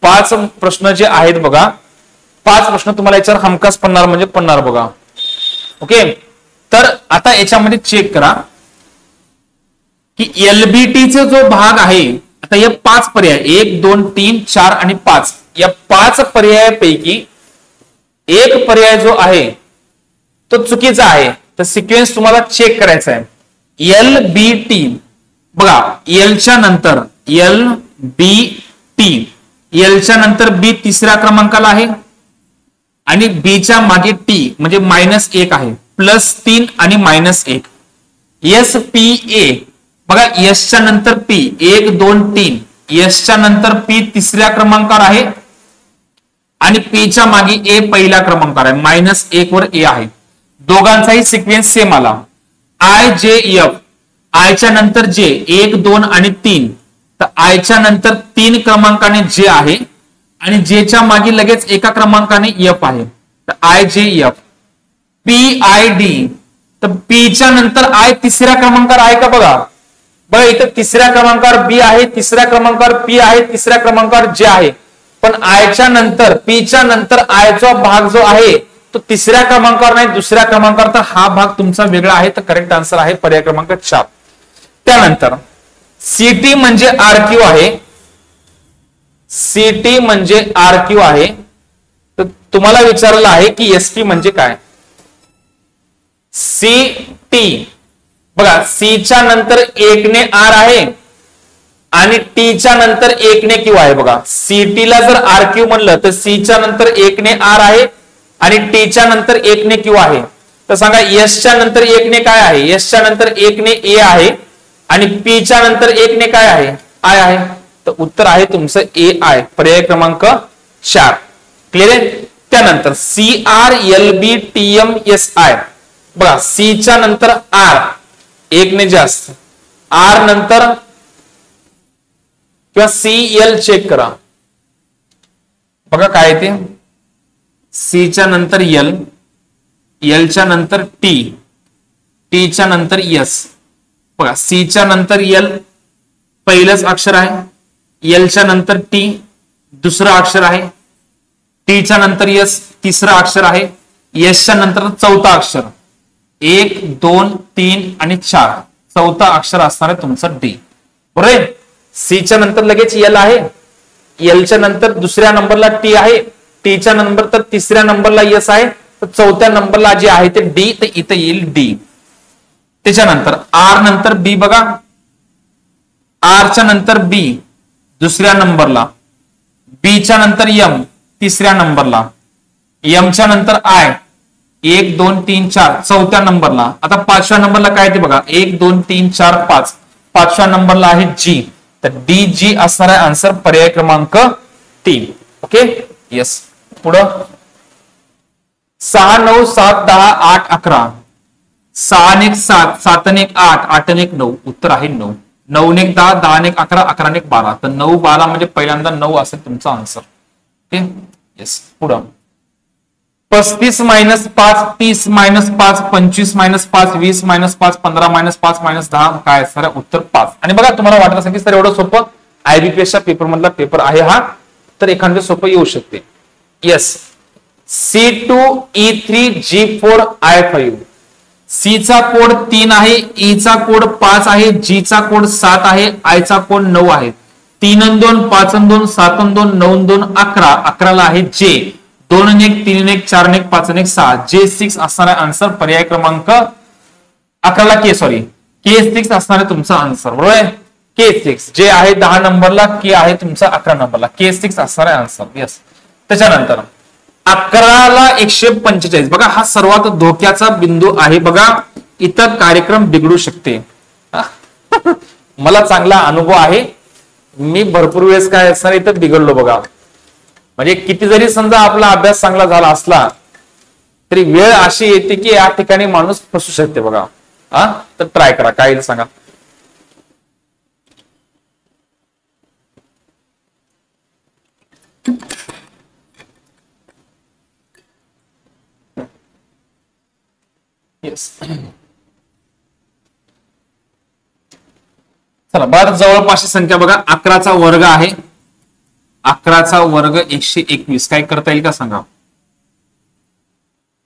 5 प्रश्न जे आहेत बघा, 5 प्रश्न तुम्हाला याच्यावर हमखास पडणार म्हणजे पडणार बघा. ओके, तर आता याच्यामध्ये चेक करा की एलबीटीचा जो भाग आहे, आता या 5 पर्याय 1 2 3 4 आणि 5 या 5 पर्यायापैकी एक पर्याय जो आहे तो चुकीचा आहे. तर सिक्वेन्स तुम्हाला चेक करायचा आहे. एल बी टी बघा, एलच्या नंतर एल बी टी, एलच्या नंतर बी तिसऱ्या क्रमांकाला आहे आणि बीच्या मागे टी म्हणजे -1 आहे, +3 आणि -1. एस पी ए बघा, एसच्या नंतर पी 1 2 3, एसच्या नंतर पी तिसऱ्या क्रमांकावर आहे आणि पीच्या मागे ए पहिल्या क्रमांकावर आहे. -1 वर ए आहे. दोघांचाही सिक्वेन्स सेम आला. आय जे एफ, आयच्या नंतर जे 1 2 आणि 3, तर आयच्या नंतर 3 क्रमांकाने जे आहे आणि जेच्या मागे लगेच एका क्रमांकाने एफ आहे. तर आय जे एफ. पी आय डी, तर पीच्या नंतर आय तिसऱ्या क्रमांकावर आहे का बघा. बघा इथं तिसऱ्या क्रमांकावर बी आहे, तिसऱ्या क्रमांकावर पी आहे, तिसऱ्या क्रमांकावर जे आहे. पण आयच्या नंतर पीच्या नंतर आयचा भाग जो आहे तो तिसऱ्या क्रमांकावर नाही, दुसऱ्या क्रमांकावर. तर हा भाग तुमचा वेगळा आहे. तर करेक्ट आन्सर आहे पर्याय क्रमांक 4. त्यानंतर सीटी म्हणजे आरक्यू आहे. सीटी म्हणजे आरक्यू आहे. तर तुम्हाला विचारलं आहे की एसटी म्हणजे काय. सीटी बघा, सीच्या नंतर 1 ने आर आहे आणि टीच्या नंतर 1 ने क्यू आहे. बघा सीटीला जर आरक्यू म्हणलं तर सीच्या नंतर 1 ने आर आहे आणि टीच्या नंतर 1 ने क्यू आहे. तर सांगा एसच्या नंतर 1 ने काय आहे, एसच्या नंतर 1 ने ए आहे आणि पीच्या नंतर 1 ने काय आहे, आय आहे. तर उत्तर आहे तुमचं ए आय, पर्याय क्रमांक 4. क्लिअर आहे. त्यानंतर C R L B T M S I बघा, सीच्या नंतर आर 1 ने जास्त, आर नंतर किंवा सी एल चेक करा बघा काय ते. सीच्या नंतर एल, एलच्या नंतर टी, टीच्या नंतर एस. बघा सीच्या नंतर एल पहिलंच अक्षर आहे, एलच्या नंतर टी दुसरं अक्षर आहे, टीच्या नंतर एस तिसरं अक्षर आहे, एसच्या नंतर चौथा अक्षर. 1 2 3 आणि 4 चौथा अक्षर असणार आहे तुमचं डी. बरोबर. सीच्या नंतर लगेच एल आहे, एलच्या नंतर दुसऱ्या नंबरला टी आहे, टीच्या नंबर तर तिसऱ्या नंबरला एस आहे, तर चौथ्या नंबरला जे आहे ते डी, तर इथं येईल डी. त्याच्यानंतर आर नंतर बी बघा, आरच्या नंतर बी दुसऱ्या नंबरला, बीच्या नंतर एम तिसऱ्या नंबरला, एमच्या नंतर आय 1 2 3 4 चौथ्या नंबरला. आता 5व्या नंबरला काय ते बघा, 1 2 3 4 5 5व्या नंबरला आहे जी. तर डी जी असणार आहे आन्सर, पर्याय क्रमांक 3. Okay yes. पुढं 6 9 7 10 8 11, 6 ने 7 7 ने 8 8 ने 9, उत्तर आहे 9. 9 ने 10 10 ने 11 11 ने 12, तर 9 12 म्हणजे पहिल्यांदा 9 असेल तुमचा आन्सर. Okay yes. पुढं 35 - 5 30 - 5 25 - 5 20 - 5 15 - 5 - 10 काय असणार आहे, उत्तर 5. आणि बघा तुम्हाला वाटत असेल की सर एवढं सोपं आयबीपीएसच्या पेपर मधला पेपर आहे हा, तर एखादं सोपं येऊ शकते. येस. C2E3G4I5. C चा कोड 3 आहे, E चा कोड 5 आहे, G चा कोड 7 आहे, I चा कोड 9 आहे. 3 आणि 2 5 आणि 2 7 आणि 2 9 आणि 2 11. 11 ला आहे J. 2 आणि 1 3 आणि 1 4 आणि 1 5 आणि 1 6. J6 असणारा आन्सर पर्याय क्रमांक 11 ला K6 असणारे तुमचा आन्सर. बरोबर आहे. K6 जे आहे 10 नंबरला, K आहे तुमचा 11 नंबरला. K6 असणारा आन्सर. येस. त्याच्यानंतर 11 ला 145. बघा हा सर्वात धोक्याचा बिंदू आहे. बघा इथं कार्यक्रम बिघडू शकते. मला चांगला अनुभव आहे. मी भरपूर वेळेस काय असणार इथं बिघडलो बघा. म्हणजे किती जरी समजा आपला अभ्यास चांगला झाला असला तरी वेळ अशी येते की या ठिकाणी माणूस फसू शकते बघा. तर ट्राय करा. काय सांगा. येस. चला बरं, जवळपासची संख्या बघा. 11चा वर्ग आहे. 11चा वर्ग 121. काय करता येईल का सांगा.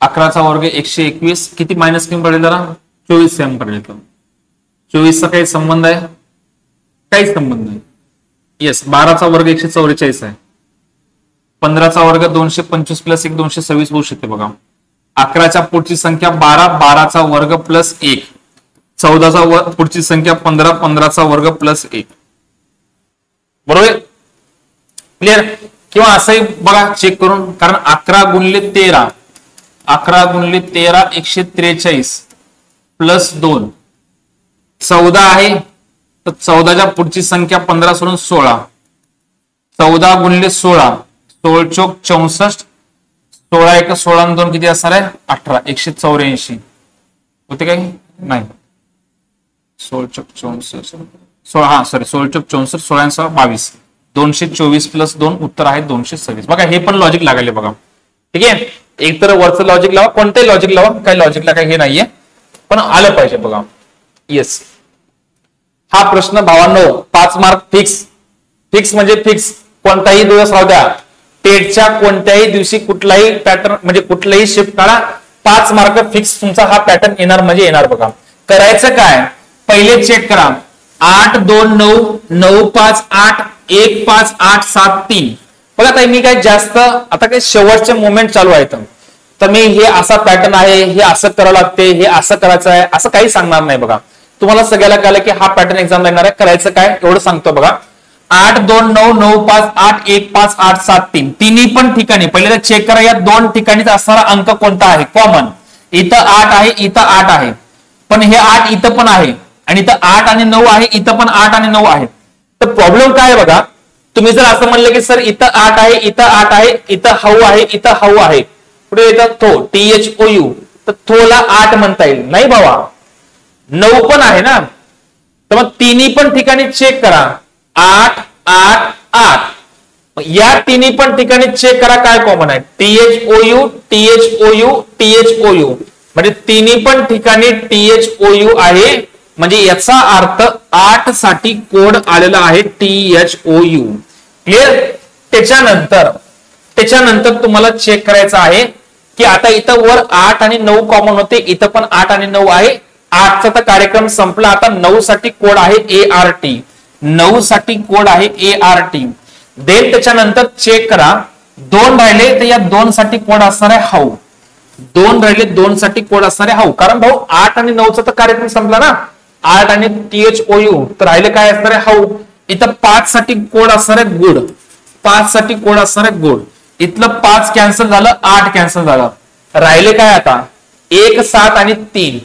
11चा वर्ग 121 किती मायनस किती पडेल जरा. 24 सेम पडेल. 24चा काही संबंध आहे. काही संबंध नाही. येस. 12चा वर्ग 144 आहे. 15चा वर्ग 225 प्लस 1 226 होऊ शकते बघा. 11च्या पुढची संख्या 12. 12चा वर्ग प्लस 1. 14चा पुढची संख्या 15. 15चा वर्ग प्लस 1. बरोबर. क्लिअर. किंवा असंही बघा चेक करून. कारण 11 गुणिले 13. 11 गुणिले 13 143 प्लस 2. 14 आहे. तर 14च्या पुढची संख्या 15 सोडून 16. 14 गुणिले 16. 16 चोक 64. 16 1 16 आणि 2 किती असणार आहे 18. 184 होते काय. नाही 16 चोक 64. 16 सॉरी 16 चोक 64. 16 6 22. 224 प्लस 2 उत्तर आहे 226. बघा हे पण लॉजिक लागायले बघा. ठीक आहे. एक तर वरचं लॉजिक लावा. कोणतेही लॉजिक लावा. काही लॉजिकला काही हे नाहीये पण आलं पाहिजे बघा. येस. हा प्रश्न भावांनो 5 मार्क फिक्स. फिक्स म्हणजे फिक्स. कोणताही दिवस राहू द्या. टेटच्या कोणत्याही दिवशी कुठलाही पॅटर्न म्हणजे कुठलाही शिफ्ट काढा 5 मार्क फिक्स तुमचा हा पॅटर्न येणार म्हणजे येणार बघा. करायचं काय पहिले चेक करा. 8 2 9 9 5 8 1 5 8 7 3. बघा ताई मी काय जास्त आता काही शेवटचे मोमेंट चालू आहेत तर मी हे असा पॅटर्न आहे हे असं करावं लागते हे असं करायचं आहे असं काही सांगणार नाही बघा. तुम्हाला सगळ्याला कळलं की हा पॅटर्न एक्झाम येणार आहे. करायचं काय एवढं सांगतो बघा. 8 2 9 9 5 8 1 5 8 7 3. तिन्ही पण ठिकाणी पहिले चेक करा या दोन ठिकाणीच असणारा अंक कोणता आहे कॉमन. इथं 8 आहे इथं 8 आहे पण हे 8 इथं पण आहे आणि इथं 8 आणि 9 आहे इथं पण 8 आणि 9 आहे. तर प्रॉब्लेम काय आहे बघा. तुम्ही जर असं म्हणलं की सर इथं 8 आहे इथं 8 आहे इथं हाऊ आहे इथं हाऊ आहे पुढे येतात थो THOU तर थोला 8 म्हणता येईल नाही बाबा 9 पण आहे ना. तर मग तिन्ही पण ठिकाणी चेक करा 8 8 8. या तिन्ही पण ठिकाणी चेक करा काय कॉमन आहे THOU THOU THOU म्हणजे तिन्ही पण ठिकाणी THOU आहे म्हणजे याचा अर्थ 8 साठी कोड आलेला आहे THOU. क्लिअर. त्याच्यानंतर तुम्हाला चेक करायचं आहे की आता इथं वर 8 आणि 9 कॉमन होते इथं पण 8 आणि 9 आहे. 8चा तर कार्यक्रम संपला. आता 9 साठी कोड आहे ART. 9 साठी कोड आहे ART. देन त्याच्यानंतर चेक करा 2 राहिले तर या 2 साठी कोड असणार आहे हाऊ. 2 राहिले 2 साठी कोड असणार आहे हाऊ. कारण भाऊ 8 आणि 9चा तर कार्यक्रम संपला ना. 8 आणि THOU तर राहिले काय असणार आहे हाऊ. इथं 5 साठी कोड असणार आहे गुड. 5 साठी कोड असणार आहे गुड. इथलं 5 कॅन्सल झालं 8 कॅन्सल झालं. राहिले काय आता 1 7 आणि 3.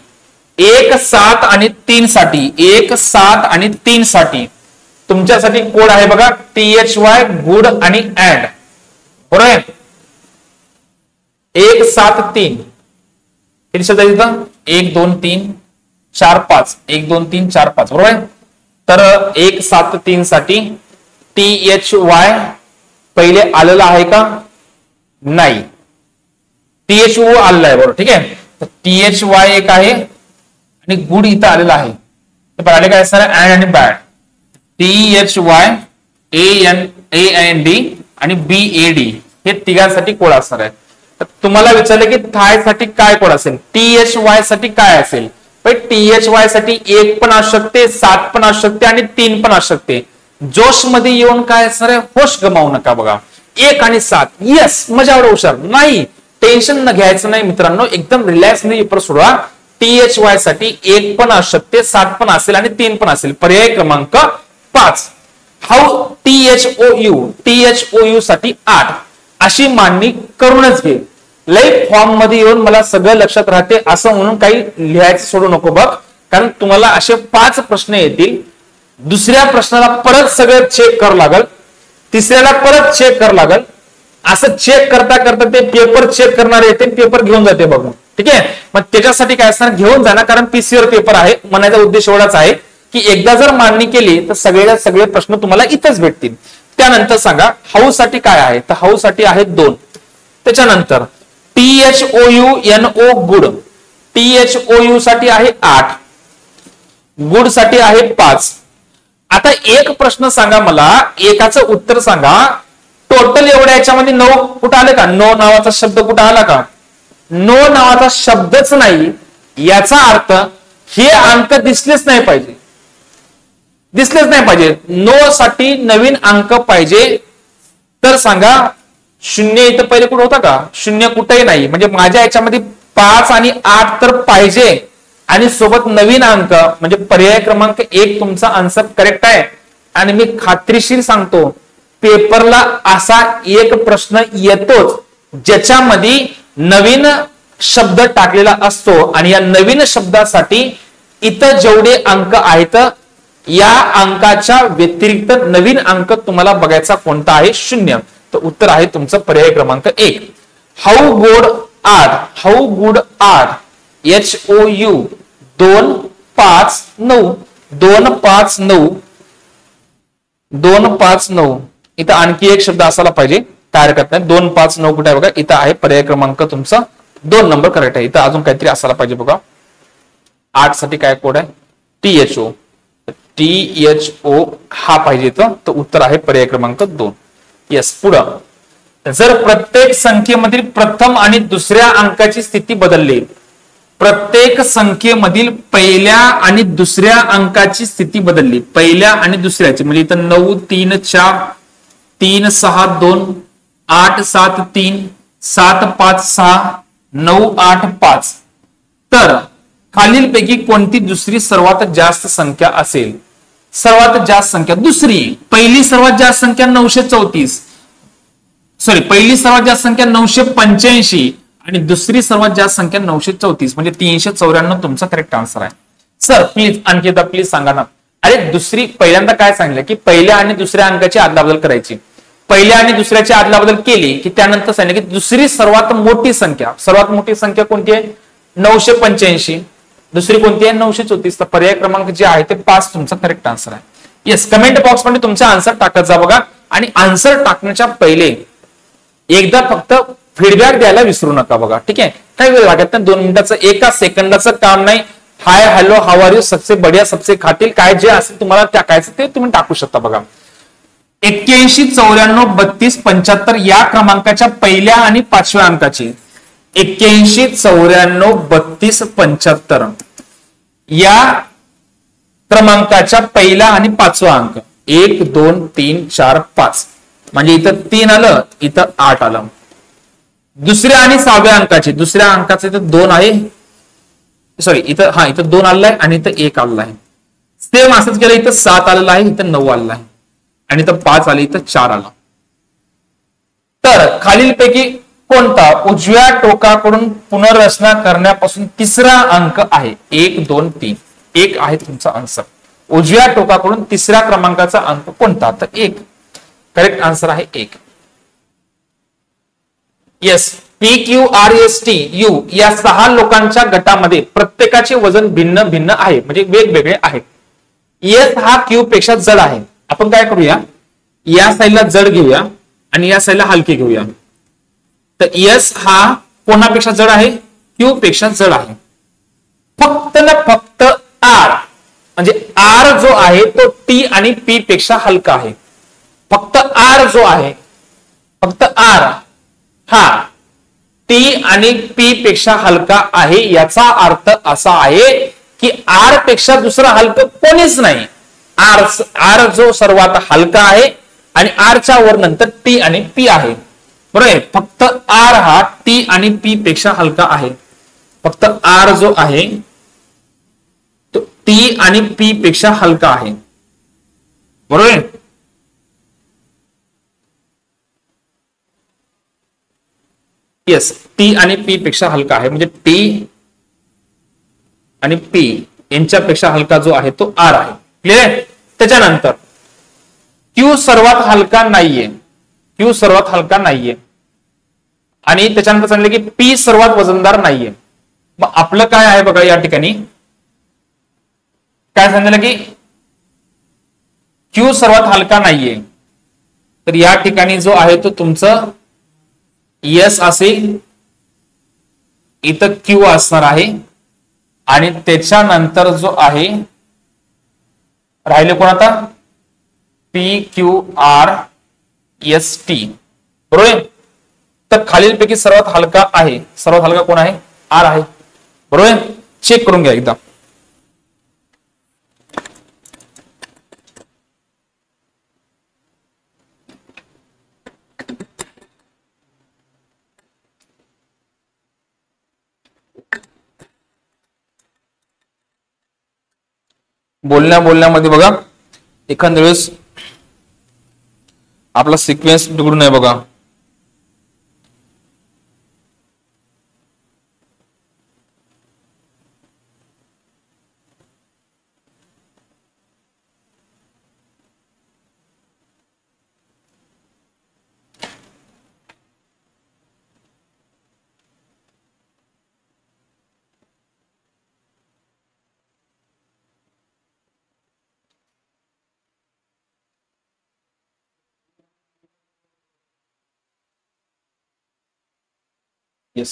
1 7 आणि 3 साठी 1 7 आणि 3 साठी तुमच्यासाठी कोड आहे बघा THY गुड आणि ऍड. बरोबर आहे. 1 7 3 किती शब्द आहेत इथं 1 2 3 4 5 1 2 3 4 5 बरोबर आहे. तर 1 7 3 साठी THY पहिले आलेला आहे का नाही. THO आलेला आहे बरोबर. ठीक आहे. तर THY एक आहे आणि गुड इथं आलेला आहे. तर पहिले काय असणार ऍड आणि बॅड. THY AND आणि BAD हे तिघांसाठी कोड असणार आहे. तुम्हाला विचारलं की थाय साठी काय कोड असेल, THY साठी काय असेल? THY साठी 1 पण असू शकते, 7 पण असू शकते आणि 3 पण असू शकते. जोश मध्ये येऊन काय असणार आहे, होश गमावू नका बघा. 1 आणि 7, येस मजावर हुशार नाही, टेन्शन न घ्यायचं नाही मित्रांनो, एकदम रिलॅक्स नाही पेपर सोडवा. THY साठी 1 पण असू शकते, 7 पण असेल आणि 3 पण असेल. पर्याय क्रमांक 5. हाऊ THOU साठी 8 अशी मांडणी करूनच घे. लई फॉर्म मध्ये येऊन मला सगळं लक्षात राहते असं म्हणून काही लिहायचं सोडू नको बघ, कारण तुम्हाला असे 5 प्रश्न येतील. दुसऱ्या प्रश्नाला परत सगळं चेक करावं लागल, तिसऱ्याला परत चेक करावं लागल. असं चेक करता करता ते पेपर चेक करणार येते, पेपर घेऊन जाते बघून. ठीक आहे, मग त्याच्यासाठी काय असणार, घेऊन जाणार, कारण पीसीआर पेपर आहे. म्हणायचा उद्देश एवढाच आहे की एकदा जर मांडणी केली तर सगळे प्रश्न तुम्हाला इथेच भेटतील. त्यानंतर सांगा हाऊ साठी काय आहे, तर हाऊ साठी आहे 2. त्याच्यानंतर THOUNO गुड, THOU साठी आहे 8, गुड साठी आहे 5. आता एक प्रश्न सांगा मला, एकाचं उत्तर सांगा. टोटल एवढ्या याच्यामध्ये 9 कुठं आले का? नो नावाचा शब्द कुठं आला का? नो नावाचा शब्दच नाही, याचा अर्थ हे अंक दिसलेच नाही पाहिजे, दिसलेच नाही पाहिजे. नो साठी नवीन अंक पाहिजे. तर सांगा 0 इथं पहिले कुठं होता का? 0 कुठेही नाही, म्हणजे माझ्या याच्यामध्ये 5 आणि 8 तर पाहिजे आणि सोबत नवीन अंक, म्हणजे पर्याय क्रमांक 1 तुमचा आन्सर करेक्ट आहे. आणि मी खात्रीशीर सांगतो पेपरला असा एक प्रश्न येतोच ज्याच्यामध्ये नवीन शब्द टाकलेला असतो आणि या नवीन शब्दासाठी इथं जेवढे अंक आहेत या अंकाच्या व्यतिरिक्त नवीन अंक तुम्हाला बघायचा कोणता आहे? 0. तर उत्तर आहे तुमचं पर्याय क्रमांक 1. How good art, how good art, HOU 259 259 259. इथं आणखी एक शब्द असायला पाहिजे, काय हरकत नाही. 259 कुठे आहे बघा, इथं आहे पर्याय क्रमांक तुमचा 2 नंबर करेक्ट आहे. इथं अजून काहीतरी असायला पाहिजे बघा. 8 साठी काय कोड आहे? THO हा पाहिजे इथं, तर उत्तर आहे पर्याय क्रमांक 2. येस. पुढं जर प्रत्येक संख्येमधील प्रथम आणि दुसऱ्या अंकाची स्थिती बदलली, प्रत्येक संख्येमधील पहिल्या आणि दुसऱ्या अंकाची स्थिती बदलली, पहिल्या आणि दुसऱ्याची, म्हणजे इथं 9 3 4 3 6 2 8 7 3 7 5 6 9 8 5, तर खालीलपैकी कोणती दुसरी सर्वात जास्त संख्या असेल? सर्वात जास्त संख्या दुसरी, पहिली सर्वात जास्त संख्या 934, सॉरी पहिली सर्वात जास्त संख्या 985 आणि दुसरी सर्वात जास्त संख्या 934, म्हणजे 394 तुमचा करेक्ट आन्सर आहे. सर प्लीज आणखी एकदा प्लीज सांगा ना. अरे दुसरी, पहिल्यांदा काय सांगितलं की पहिल्या आणि दुसऱ्या अंकाची अदलाबदल करायची. पहिल्या आणि दुसऱ्याची अदलाबदल केली की त्यानंतर सांगितलं की दुसरी सर्वात मोठी संख्या, सर्वात मोठी संख्या कोणती आहे? 985. दुसरी कोणती आहे? 934. तर पर्याय क्रमांक जे आहे ते 5 तुमचा करेक्ट आन्सर आहे. येस, कमेंट बॉक्स मध्ये तुमचा आन्सर टाकत जा बघा. आणि आन्सर टाकण्याच्या पहिले एकदा फक्त फीडबॅक द्यायला विसरू नका बघा. ठीक आहे, काही वेळ लागत नाही, 2 मिनिटाचं 1 सेकंदाचं काम नाही. Hi hello how are you, सबसे बढिया सबसे खातील, काय जे असेल तुम्हाला टाकायचं ते तुम्ही टाकू शकता बघा. 81 94 32 75 या क्रमांकाच्या पहिल्या आणि 5व्या अंकाची, 81 94 32 75 या क्रमांकाच्या पहिला आणि 5वा अंक, 1 2 3 4 5, म्हणजे इथं 3 आलं, इथं 8 आलं. दुसऱ्या आणि 6व्या अंकाची, दुसऱ्या अंकाचं इथं 2 आहे, सॉरी इथं इथं 2 आलेलं आहे आणि इथं 1 आलेलं आहे. सेम असंच केलं, इथं 7 आलेलं आहे, इथं 9 आलेलं आहे आणि इथं 5 आले, इथं 4 आला. तर खालीलपैकी कोणता उजव्या टोकाकडून पुनर्रचना करण्यापासून तिसरा अंक आहे? 1 2 3, 1 आहे तुमचा आन्सर. उजव्या टोकाकडून तिसऱ्या क्रमांकाचा अंक कोणता? तर 1. करेक्ट आन्सर आहे 1. येस. PQRSTU या 6 लोकांच्या गटामध्ये प्रत्येकाचे वजन भिन्न भिन्न आहे, म्हणजे वेगवेगळे आहेत. एस हा क्यू पेक्षा जड आहे. आपण काय करूया, या साईडला जड घेऊया आणि या साईडला हलके घेऊया. तर एस हा कोणापेक्षा जड आहे? क्यू पेक्षा जड आहे. फक्त ना फक्त आर, म्हणजे आर जो आहे तो टी आणि पी पेक्षा हलका आहे. फक्त आर जो आहे, फक्त आर हा टी आणि पी पेक्षा हलका आहे, याचा अर्थ असा आहे की आर पेक्षा दुसरा हलकं कोणीच नाही. आर जो सर्वात हलका आहे आणि आरच्या वर नंतर टी आणि पी आहे. बरोबर. फक्त आर हा टी आणि पी पेक्षा हलका आहे. फक्त आर जो आहे तो टी आणि पी पेक्षा हलका आहे. बरोबर. येस, टी आणि पी पेक्षा हलका आहे, म्हणजे टी आणि पी यांच्यापेक्षा हलका जो आहे तो आर आहे. क्लिअर आहे. त्याच्यानंतर क्यू सर्वात हलका नाहीये. क्यू सर्वात हलका नाहीये आणि त्याच्यानंतर सांगितलं की पी सर्वात वजनदार नाहीये. मग आपलं काय आहे बघा, या ठिकाणी काय सांगितलं की क्यू सर्वात हलका नाहीये, तर या ठिकाणी जो आहे तो तुमचं यस असेल, इथं क्यू असणार आहे आणि त्याच्यानंतर जो आहे राहिले कोण आता, P Q R S T. बरोबर. तर खालीलपैकी सर्वात हलका आहे, सर्वात हलका कोण आहे, आर आहे. बरोबर. चेक करून घ्या एकदा. बोलण्यामध्ये बघा एखाद्या वेळेस आपला सिक्वेन्स बिघडू नये बघा. येस.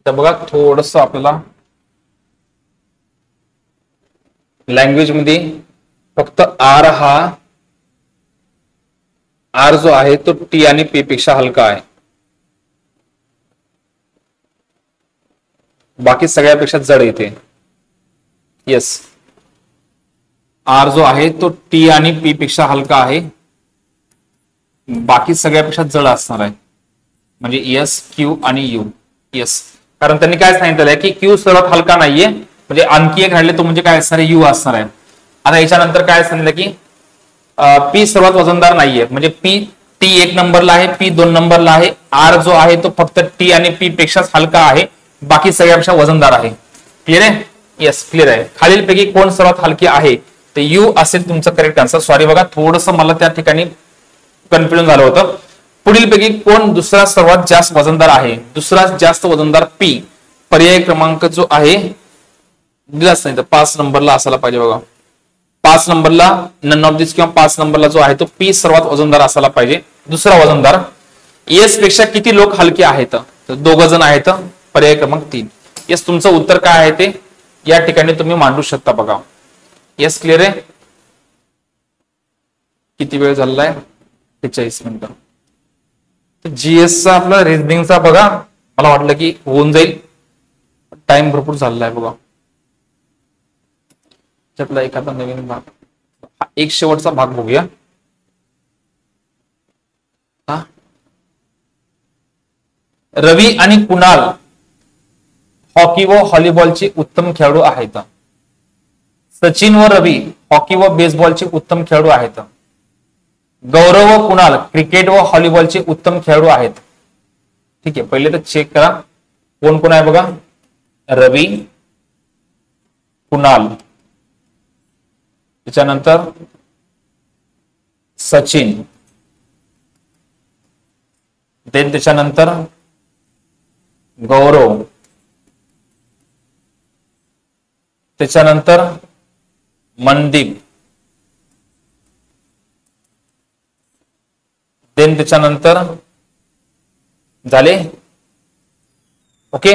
तर बघा थोडस आपल्याला लँग्वेज मध्ये फक्त आर जो आहे तो टी आणि पी पेक्षा हलका आहे, बाकी सगळ्यापेक्षा जड येते. येस, आर जो आहे तो टी आणि पी पेक्षा हलका आहे, बाकी सगळ्यापेक्षा जड असणार आहे, म्हणजे एस क्यू आणि यू. येस, कारण त्यांनी काय सांगितलेलं आहे की क्यू सर्वात हलका नाहीये, म्हणजे आणखी एक राहिले तो म्हणजे काय असणार आहे, यू असणार आहे. आता याच्यानंतर काय सांगितलं की पी सर्वात वजनदार नाहीये, म्हणजे पी टी 1 नंबरला आहे, पी 2 नंबरला आहे. आर जो आहे तो फक्त टी आणि पी पेक्षाच हलका आहे, बाकी सगळ्यापेक्षा वजनदार आहे. क्लिअर आहे. येस, क्लिअर आहे. खालीलपैकी कोण सर्वात हलकी आहे, तर यू असेल तुमचं करेक्ट आन्सर. सॉरी बघा थोडस मला त्या ठिकाणी कन्फ्युजन झालं होतं. पुढीलपैकी कोण दुसरा सर्वात जास्त वजनदार आहे, दुसरा जास्त वजनदार पी. पर्याय क्रमांक जो आहे दिलाच नाही, तर 5 नंबरला असायला पाहिजे बघा. 5 नंबरला नन ऑफ दिस किंवा 5 नंबरला जो आहे तो पी सर्वात वजनदार असायला पाहिजे, दुसरा वजनदार. एस पेक्षा किती लोक हलके आहेत, तर 2 जण आहेत. पर्याय क्रमांक 3. येस, तुमचं उत्तर काय आहे ते या ठिकाणी तुम्ही मांडू शकता बघा. येस, क्लिअर आहे. किती वेळ झालेला आहे, 43 मिनिटं. जीएसचा आपला रिझनिंगचा बघा, मला वाटलं की होऊन जाईल, टाइम भरपूर झालेला आहे बघा. त्यातला एखादा नवीन भाग, एक शेवटचा भाग बघूया. रवी आणि कुणाल हॉकी व व्हॉलीबॉलचे उत्तम खेळाडू आहेत. सचिन व रवी हॉकी व बेसबॉलचे उत्तम खेळाडू आहेत. गौरव व कुणाल क्रिकेट व व्हॉलीबॉलचे उत्तम खेळाडू आहेत. ठीक आहे, पहिले तर चेक करा कोण कोण आहे बघा. रवी, कुणाल, त्याच्यानंतर सचिन, देन त्याच्यानंतर गौरव, त्याच्यानंतर मनदीप, देन त्याच्यानंतर झाले. ओके,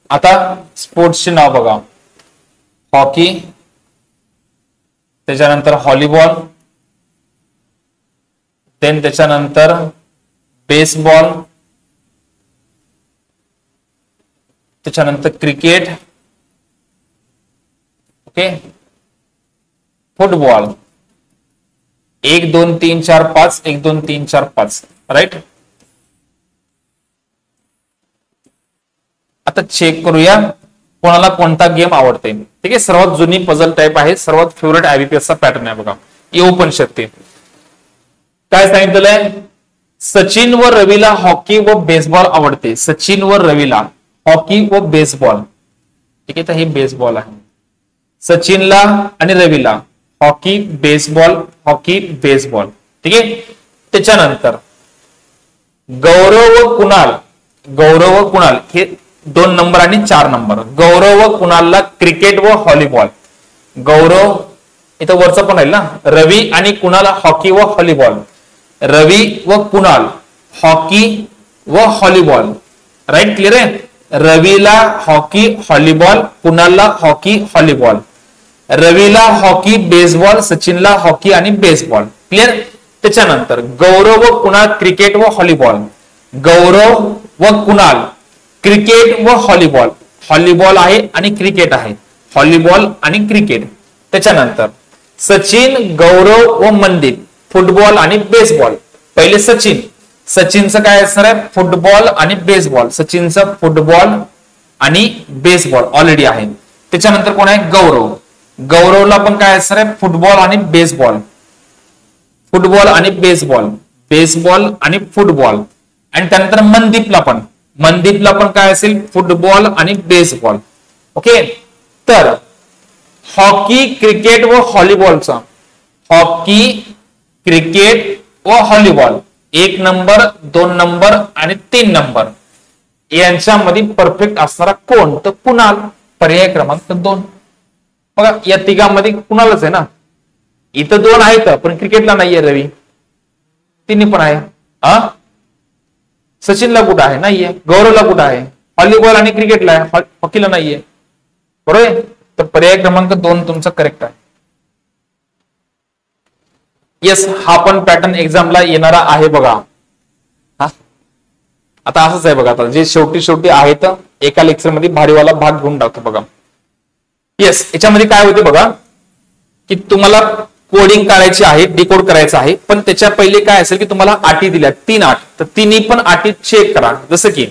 आता स्पोर्ट्सचे नाव बघा. हॉकी, त्याच्यानंतर व्हॉलीबॉल, देन त्याच्यानंतर बेसबॉल, त्याच्यानंतर क्रिकेट, ओके, फुटबॉल 1 2 3 4 5 1 2 3 4 5 राईट. आता चेक करूया कोणाला कोणता गेम आवडते. ठीक आहे, सर्वात जुनी पझल टाइप आहे, सर्वात फेवरेट IBPS चा पॅटर्न आहे बघा. येऊ पण शकते. काय सांगितलेलं आहे, सचिन व रवीला हॉकी व बेसबॉल आवडते. सचिन व रवीला हॉकी व बेसबॉल. ठीक आहे, तर हे बेसबॉल आहे. सचिनला आणि रवीला हॉकी बेसबॉल, हॉकी बेसबॉल. ठीक आहे, त्याच्यानंतर गौरव व कुणाल, गौरव व कुणाल हे 2 नंबर आणि 4 नंबर. गौरव व कुणालला क्रिकेट व व्हॉलीबॉल. गौरव इथं वरचं पण राहील ना. रवी आणि कुणाला हॉकी व व्हॉलीबॉल. रवी व कुणाल हॉकी व व्हॉलीबॉल. राईट, क्लिअर आहे. रवीला हॉकी व्हॉलीबॉल, कुणालला हॉकी व्हॉलीबॉल. रवीला हॉकी बेसबॉल, सचिनला हॉकी आणि बेसबॉल. क्लिअर. त्याच्यानंतर गौरव व कुणाल क्रिकेट व व्हॉलीबॉल. गौरव व कुणाल क्रिकेट व व्हॉलीबॉल. व्हॉलीबॉल आहे आणि क्रिकेट आहे. व्हॉलीबॉल आणि क्रिकेट. त्याच्यानंतर सचिन, गौरव व मनदीप फुटबॉल आणि बेसबॉल. पहिले सचिन, सचिनचं काय असणार आहे, फुटबॉल आणि बेसबॉल. सचिनचं फुटबॉल आणि बेसबॉल ऑलरेडी आहे. त्याच्यानंतर कोण आहे, गौरव. गौरवला पण काय असणार आहे, फुटबॉल आणि बेसबॉल. फुटबॉल आणि बेसबॉल, बेसबॉल आणि फुटबॉल. आणि त्यानंतर मनदीपला पण, मनदीपला पण काय असेल, फुटबॉल आणि बेसबॉल. ओके, तर हॉकी, क्रिकेट व व्हॉलीबॉलचा, हॉकी, क्रिकेट व व्हॉलीबॉल 1 नंबर, 2 नंबर आणि 3 नंबर यांच्यामध्ये परफेक्ट असणारा कोण, तर कुणाल. पर्याय क्रमांक 2. बघा या तिघांमध्ये कुणालच आहे ना. इथं 2 आहेत पण क्रिकेटला नाहीये रवी, तिन्ही पण आहे. सचिनला कुठं आहे, नाहीये. गौरवला कुठं आहे, व्हॉलीबॉल आणि क्रिकेटला आहे, हॉकीला नाहीये. बरोबर. तर पर्याय क्रमांक 2 तुमचा करेक्ट आहे. येस, हा पण पॅटर्न एक्झामला येणारा आहे बघा. आता असंच आहे बघा, आता जे शेवटी आहेत एका लेक्चर मध्ये भारीवाला भाग घेऊन टाकतो बघा. येस, याच्यामध्ये काय होते बघा, की तुम्हाला कोडिंग करायची आहे, डिकोड करायचं आहे, पण त्याच्या पहिले काय असेल की तुम्हाला अटी दिल्या 3 अट. तर तिन्ही पण अटी चेक करा. जसं की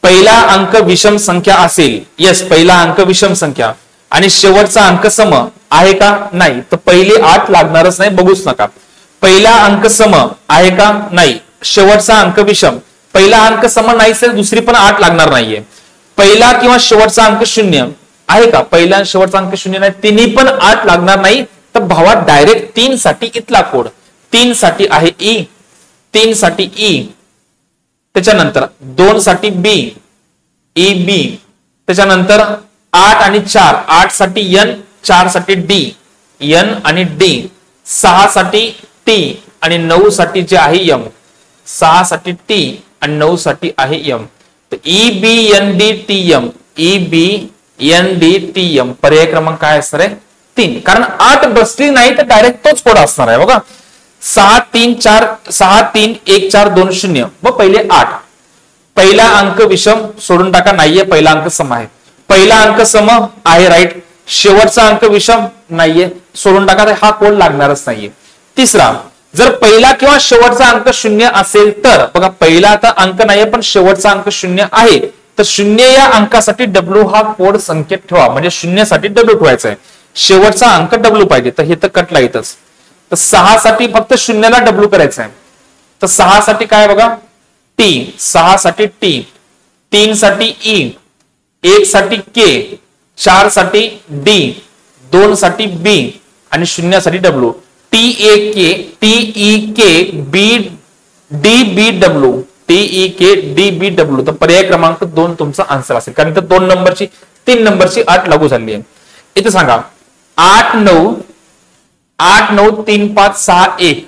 पहिला अंक विषम संख्या असेल, येस पहिला अंक विषम संख्या, आणि शेवटचा अंक सम आहे का, नाही. तर पहिली 8 लागणारच नाही, बघूच नका. पहिला अंक सम आहे का, नाही. शेवटचा अंक विषम, पहिला अंक सम नाही तर दुसरी पण 8 लागणार नाहीये. पहिला किंवा शेवटचा अंक 0 आहे का, पहिला आणि शेवटचा अंक 0 नाही, तिन्ही पण 8 लागणार नाही. तर भावा डायरेक्ट 3 साठी इथला कोड, 3 साठी आहे ई, 3 साठी ई. त्याच्यानंतर 2 साठी बी, ई बी. त्याच्यानंतर 8 आणि 4, 8 साठी एन, 4 साठी डी, एन आणि डी. 6 साठी टी आणि 9 साठी जे आहे एम, 6 साठी टी आणि 9 साठी आहे एम. तर E B N D T M, E B N D T M. पर्याय क्रमांक काय असणार आहे, 3. कारण 8 बसली नाही तर डायरेक्ट तोच कोड असणार आहे बघा. 6 3 4 6 3 1 4 2 0 व पहिले 8. पहिला अंक विषम सोडून टाका, नाहीये. पहिला अंक सम आहे, पहिला अंक सम आहे राईट. शेवटचा अंक विषम नाहीये, सोडून टाका, हा कोड लागणारच नाहीये. तिसरा, जर पहिला किंवा शेवटचा अंक 0 असेल तर बघा, पहिला आता अंक नाहीये पण शेवटचा अंक 0 आहे, तर 0 या अंकासाठी डब्ल्यू हा कोड संकेत ठेवा. म्हणजे 0 साठी डब्ल्यू ठेवायचा आहे, शेवटचा अंक डब्ल्यू पाहिजे. तर हे तर कटला येतच. तर 6 साठी फक्त 0 ला डब्ल्यू करायचं आहे. तर 6 साठी काय बघा, टी, 6 साठी टी, 3 साठी ई, 1 साठी के, 4 साठी डी, 2 साठी बी आणि 0 साठी W. T A K, T E K, B D B W, T E K D B W. तर पर्याय क्रमांक 2 तुमचा आन्सर असेल. कारण इथं 2 नंबरची 3 नंबरची 8 लागू झाली आहे. इथे सांगा 8 9 8 9 3 5 6 1.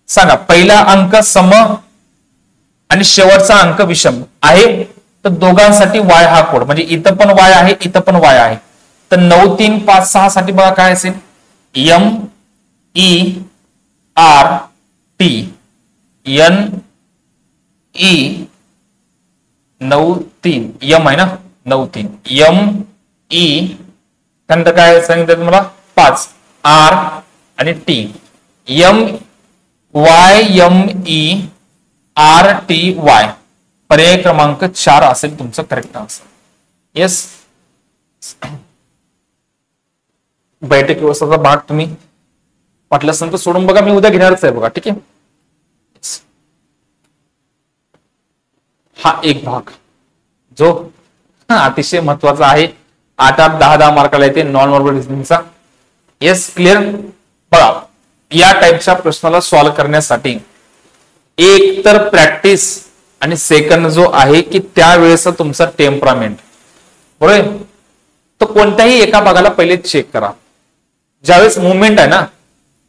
सांगा पहिला अंक सम आणि शेवटचा अंक विषम आहे, तर दोघांसाठी वाय हा कोड. म्हणजे इथं पण वाय आहे, इथं पण वाय आहे. तर 9 3 5 6 साठी बघा काय असेल, M E R T, N E 9 3 M आहे ना, 93 ME त्यानंतर काय सांगितलं तुम्हाला 5 R आणि T MYMERTY पर्याय क्रमांक 4 असेल तुमचं करेक्ट आन्सर. येस, बैठक व्यवस्थाचा भाग तुम्ही वाटलं असेल तर सोडून बघा, मी उद्या घेणारच आहे बघा. ठीक आहे, हा एक भाग जो अतिशय महत्वाचा आहे, 8 10 मार्काला येते नॉन वर्बल रिझनिंगचा. Yes, clear. बघा, या टाईपच्या प्रश्नाला सॉल्व्ह करण्यासाठी एक तर प्रॅक्टिस आणि सेकंड जो आहे की त्यावेळेस तुमचा टेम्परामेंट बरोबर. तर कोणत्याही एका भागाला पहिले चेक करा. ज्यावेळेस मुवमेंट आहे ना,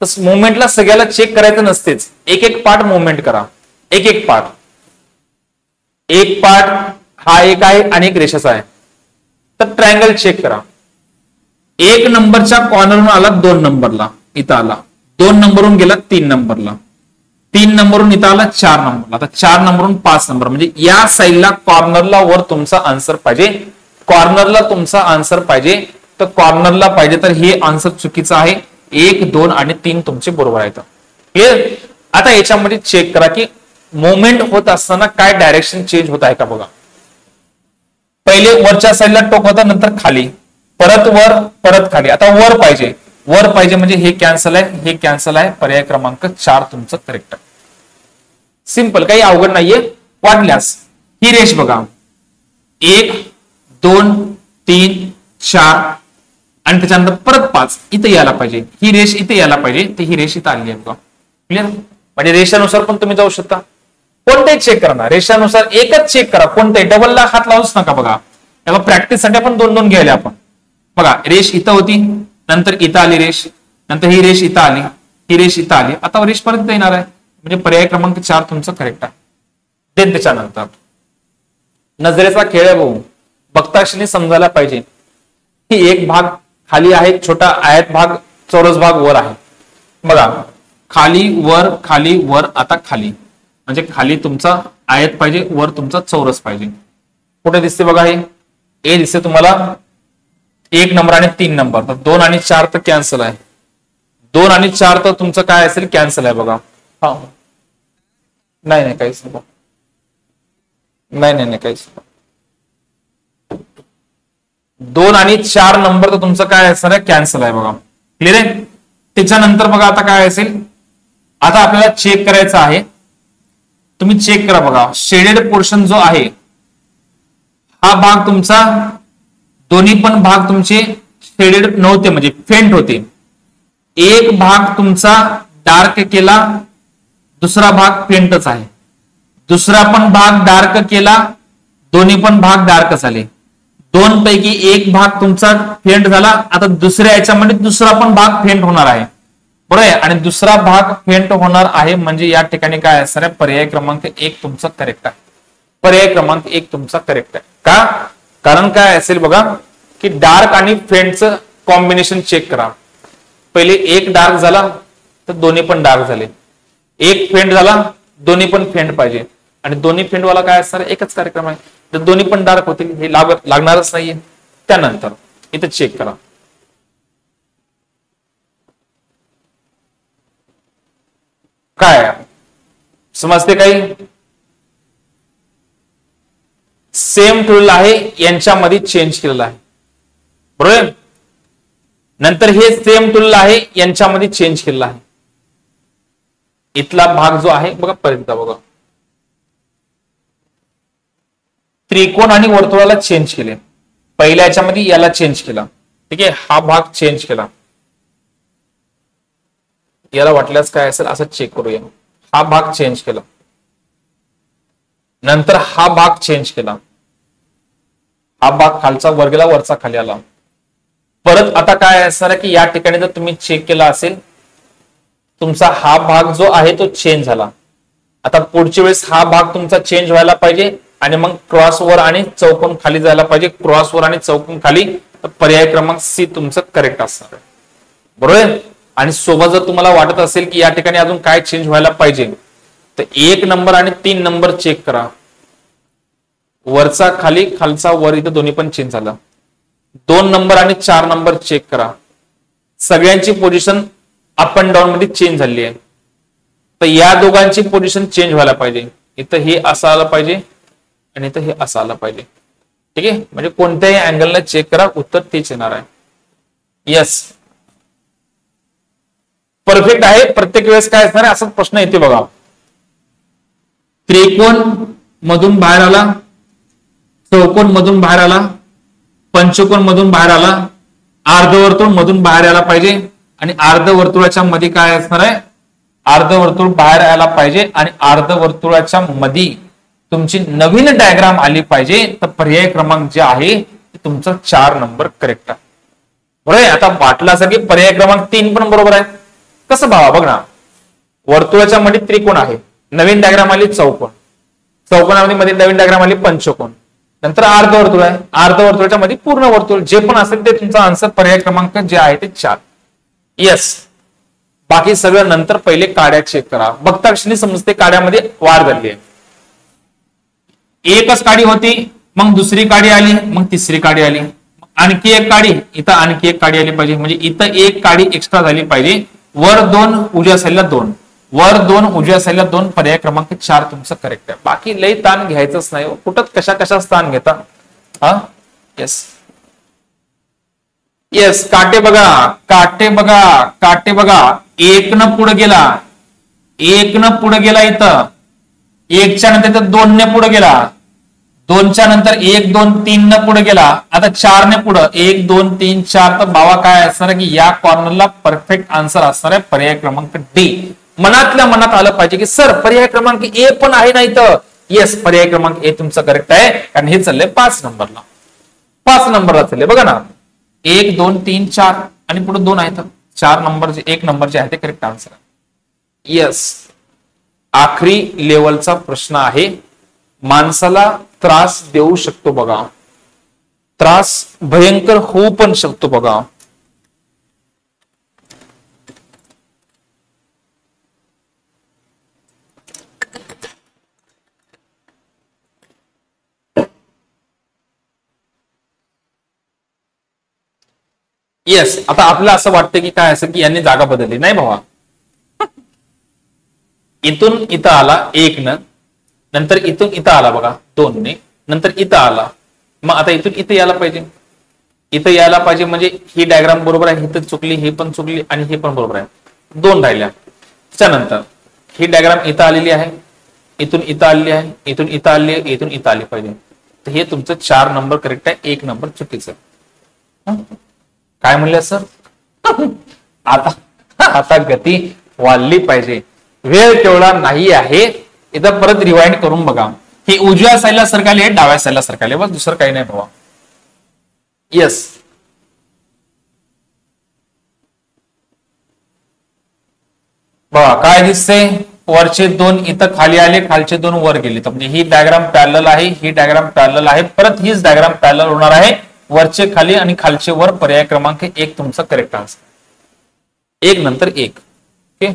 तर मुवमेंटला सगळ्याला चेक करायचं नसतेच, एक एक पार्ट मुवमेंट करा. एक पार्ट हा एक आहे आणि एक रेषाचा आहे, तर ट्रायंगल चेक करा. 1 नंबरच्या कॉर्नरवरून आला 2 नंबरला, इथं आला 2 नंबरवरून गेला 3 नंबरला, 3 नंबरवरून इथं आला 4 नंबरला, आता 4 नंबरवरून 5 नंबर, म्हणजे या साईडला कॉर्नरला वर तुमचा आन्सर पाहिजे. कॉर्नरला तुमचा आन्सर पाहिजे, तर कॉर्नरला पाहिजे तर हे आन्सर चुकीचं आहे. 1 2 आणि 3 तुमचे बरोबर आहेत. क्लिअर. आता याच्यामध्ये चेक करा की मुवमेंट होत असताना काय डायरेक्शन चेंज होत आहे का बघा. पहिले वरच्या साईडला टोक होता, नंतर खाली, परत वर, परत खाली. आता वर पाहिजे म्हणजे हे कॅन्सल आहे, हे कॅन्सल आहे. पर्याय क्रमांक 4 तुमचं करेक्ट आहे. सिंपल, काही अवघड नाहीये. वाटल्यास ही रेष बघा, 1 2 3 4 आणि त्याच्यानंतर परत 5 इथे यायला पाहिजे, ही रेष इथे यायला पाहिजे, तर ही रेष इथे आली आहे बघा. क्लिअर. म्हणजे रेषानुसार पण तुम्ही जाऊ शकता, कोणतेही चेक करा ना, रेषानुसार एकच चेक करा, कोणतेही डबलला हात लावूच नका बघा. तेव्हा प्रॅक्टिस साठी आपण 2 2 घ्यायला आपण बघा. रेष इथं होती, नंतर इथं आली रेष, नंतर ही रेष इथं आली, ही रेष इथं आली, आता रेष परत येणार आहे. म्हणजे पर्याय क्रमांक 4 तुमचं करेक्ट आहे. देन त्याच्यानंतर नजरेचा खेळ आहे भाऊ, बघता क्षणी समजायला पाहिजे की एक भाग खाली आहे, छोटा आयत भाग, चौरस भाग वर आहे. बघा, खाली वर, आता खाली, म्हणजे खाली तुमचा आयत पाहिजे, वर तुमचा चौरस पाहिजे. कुठे दिसते बघा, हे ए दिसते तुम्हाला, 1 नंबर आणि 3 नंबर, तर 2 आणि 4 तर कॅन्सल आहे. 2 आणि 4 तर तुमचं काय असेल, कॅन्सल आहे बघा. हा, नाही काहीच नाही, काहीच. 2 आणि 4 नंबर तर तुमचं काय असणार आहे, कॅन्सल आहे बघा. क्लिअर आहे. त्याच्यानंतर बघा आता काय असेल, आता आपल्याला चेक करायचं आहे. तुम्ही चेक करा बघा, शेडेड पोर्शन जो आहे हा भाग तुमचा, दोन्ही पण भाग तुमचे शेडेड नव्हते, म्हणजे फेंट होते. एक भाग तुमचा डार्क केला, दुसरा भाग फेंटच आहे. दुसरा पण भाग डार्क केला, दोन्ही पण भाग डार्क झाले. 2 पैकी एक भाग तुमचा फेंट झाला. आता दुसऱ्या याच्यामध्ये दुसरा पण भाग फेंट होणार आहे, बरोबर आहे. आणि दुसरा भाग फेंट होणार आहे, म्हणजे या ठिकाणी काय असणार आहे, पर्याय क्रमांक 1 तुमचा करेक्ट आहे. पर्याय क्रमांक 1 तुमचा करेक्ट आहे. का? कारण काय असेल बघा की डार्क आणि फेंटचं कॉम्बिनेशन चेक करा. पहिले एक डार्क झाला तर दोन्ही पण डार्क झाले, एक फेंट झाला, दोन्ही पण फेंट पाहिजे. आणि दोन्ही फेंटवाला काय असणार, एकच कार्यक्रम आहे, तर दोन्ही पण डार्क होतील, हे लागणारच नाहीये. त्यानंतर इथे चेक करा, काय समजते काही. सेम ठेवलेलं आहे, यांच्यामध्ये चेंज केलेलं आहे, बरोबर. नंतर हे सेम ठेवलेलं आहे, यांच्यामध्ये चेंज केलेलं आहे. इथला भाग जो आहे बघा, पर्यंत बघा, त्रिकोण आणि वर्तुळाला चेंज केले. पहिल्या याच्यामध्ये याला चेंज केला, ठीक आहे. हा भाग चेंज केला, याला वाटल्यास काय असेल असं चेक करूया. हा भाग चेंज केला, नंतर हा भाग चेंज केला, हा भाग खालचा वर गेला, वरचा खाली आला. परत आता काय असणार आहे की या ठिकाणी जर तुम्ही चेक केला असेल, तुमचा हा भाग जो आहे तो चेंज झाला. आता पुढच्या वेळेस हा भाग तुमचा चेंज व्हायला पाहिजे, आणि मग क्रॉस वर आणि चौकोन खाली जायला पाहिजे. क्रॉस वर आणि चौकोन खाली, तर पर्याय क्रमांक सी तुमचं करेक्ट असणार आहे, बरोबर. आणि सोबत जर तुम्हाला वाटत असेल की या ठिकाणी अजून काय चेंज व्हायला पाहिजे, तर 1 नंबर आणि 3 नंबर चेक करा. वरचा खाली, खालचा वर, इथं दोन्ही पण चेंज झालं. 2 नंबर आणि 4 नंबर चेक करा, सगळ्यांची पोझिशन अप अँड डाऊन मध्ये चेंज झाली आहे. तर या दोघांची पोझिशन चेंज व्हायला पाहिजे. इथं हे असं आलं पाहिजे आणि इथं हे असं आलं पाहिजे. ठीक आहे, म्हणजे कोणत्याही अँगलला चेक करा, उत्तर तेच येणार आहे. येस, परफेक्ट आहे. प्रत्येक वेळेस काय असणार आहे असाच प्रश्न येते बघा. त्रिकोण मधून बाहेर आला, चौकोन मधून बाहेर आला, पंचकोन मधून बाहेर आला, अर्धवर्तुळ मधून बाहेर यायला पाहिजे आणि अर्धवर्तुळाच्या मध्ये काय असणार आहे, अर्धवर्तुळ बाहेर यायला पाहिजे आणि अर्धवर्तुळाच्या मध्ये तुमची नवीन डायग्राम आली पाहिजे. तर पर्याय क्रमांक जे आहे तुमचा 4 नंबर करेक्ट आहे. बरोबर. आता वाटलं असं की पर्याय क्रमांक 3 पण बरोबर आहे. कसं भावा बघ ना, वर्तुळाच्या मध्ये त्रिकोण आहे, नवीन डायग्राम आली चौकोन, चौकोनामध्ये मध्ये नवीन डायग्राम आली पंचकोन, नंतर अर्धवर्तुळ आहे, अर्धवर्तुळाच्या मध्ये पूर्ण वर्तुळ, जे पण असेल ते तुमचा आन्सर पर्याय क्रमांक जे आहे ते 4. येस, बाकी सगळं नंतर पहिले काड्या चेक करा. बघता क्षणी समजते काड्यामध्ये वाढ झाली आहे. एकच काडी होती, मग दुसरी काडी आली, मग तिसरी काडी आली, आणखी एक काडी, इथं आणखी एक काडी आली पाहिजे, म्हणजे इथं एक काडी एक्स्ट्रा झाली पाहिजे. वर 2, उजव्या साईडला 2, वर 2, उजव्या साईडला 2, पर्याय क्रमांक 4 तुमचं करेक्ट आहे. बाकी लय ताण घ्यायचंच नाही, कुठं कशा स्थान घेता. हा येस येस, काटे बघा, काटे बघा, काटे बघा. 1 न पुढे गेला, 1 न पुढे गेला, इथं 1च्या नंतर 2 ने पुढे गेला, 2च्या नंतर 1, 2, 3 न पुढे गेला, आता 4 ने पुढे 1, 2, 3, 4. तर भावा काय असणार की या कॉर्नरला परफेक्ट आन्सर असणार आहे पर्याय क्रमांक डी. मनातल्या मनात आलं पाहिजे की सर पर्याय क्रमांक ए पण आहे ना इथं. येस, पर्याय क्रमांक ए तुमचं करेक्ट आहे, कारण हे चाललंय 5 नंबरला. 5 नंबरला चाललंय बघा ना, 1, 2, 3, 4 आणि पुढे 2 आहेत. 4 नंबर जे 1 नंबर जे आहे ते करेक्ट आन्सर आहे. येस, आखरी लेवलचा प्रश्न आहे. माणसाला त्रास देऊ शकतो बघा, त्रास भयंकर होऊ पण शकतो बघा. येस, आता आपल्याला असं वाटतं की काय असं की यांनी जागा बदलली. नाही भावा, इथून इथं आला 1 न, नंतर इथून इथं आला बघा 2 ने, नंतर इथं आला, मग आता इथून इथं यायला पाहिजे, इथं यायला पाहिजे, म्हणजे ही डायग्राम बरोबर आहे, इथं चुकली, ही पण चुकली आणि हे पण बरोबर आहे, 2 राहिल्या. त्याच्यानंतर ही डायग्राम इथं आलेली आहे, इथून इथं आलेली आहे, इथून इथं आली आहे, इथून इथं आली पाहिजे. तर हे तुमचं 4 नंबर करेक्ट आहे, 1 नंबर चुकीचं. काय म्हणले सर? आता गती वाढली पाहिजे, वेळ तेवढा नाही आहे. इथं परत रिवाइंड करून बघा, हे उजव्या साईडला सरकाले, डाव्या साईडला सरकाले, बस दुसरं काही नाही भावा. येस, बघा काय दिसतंय, वरचे 2 इथं खाली आले, खालचे 2 वर गेले. म्हणजे ही डायग्राम पॅरलल आहे, ही डायग्राम पॅरलल आहे, परत हीच डायग्राम पॅरलल होणार आहे. वरचे खाली आणि खालचे वर, पर्याय क्रमांक 1 तुमचा करेक्ट आन्सर. 1 नंतर 1. ओके.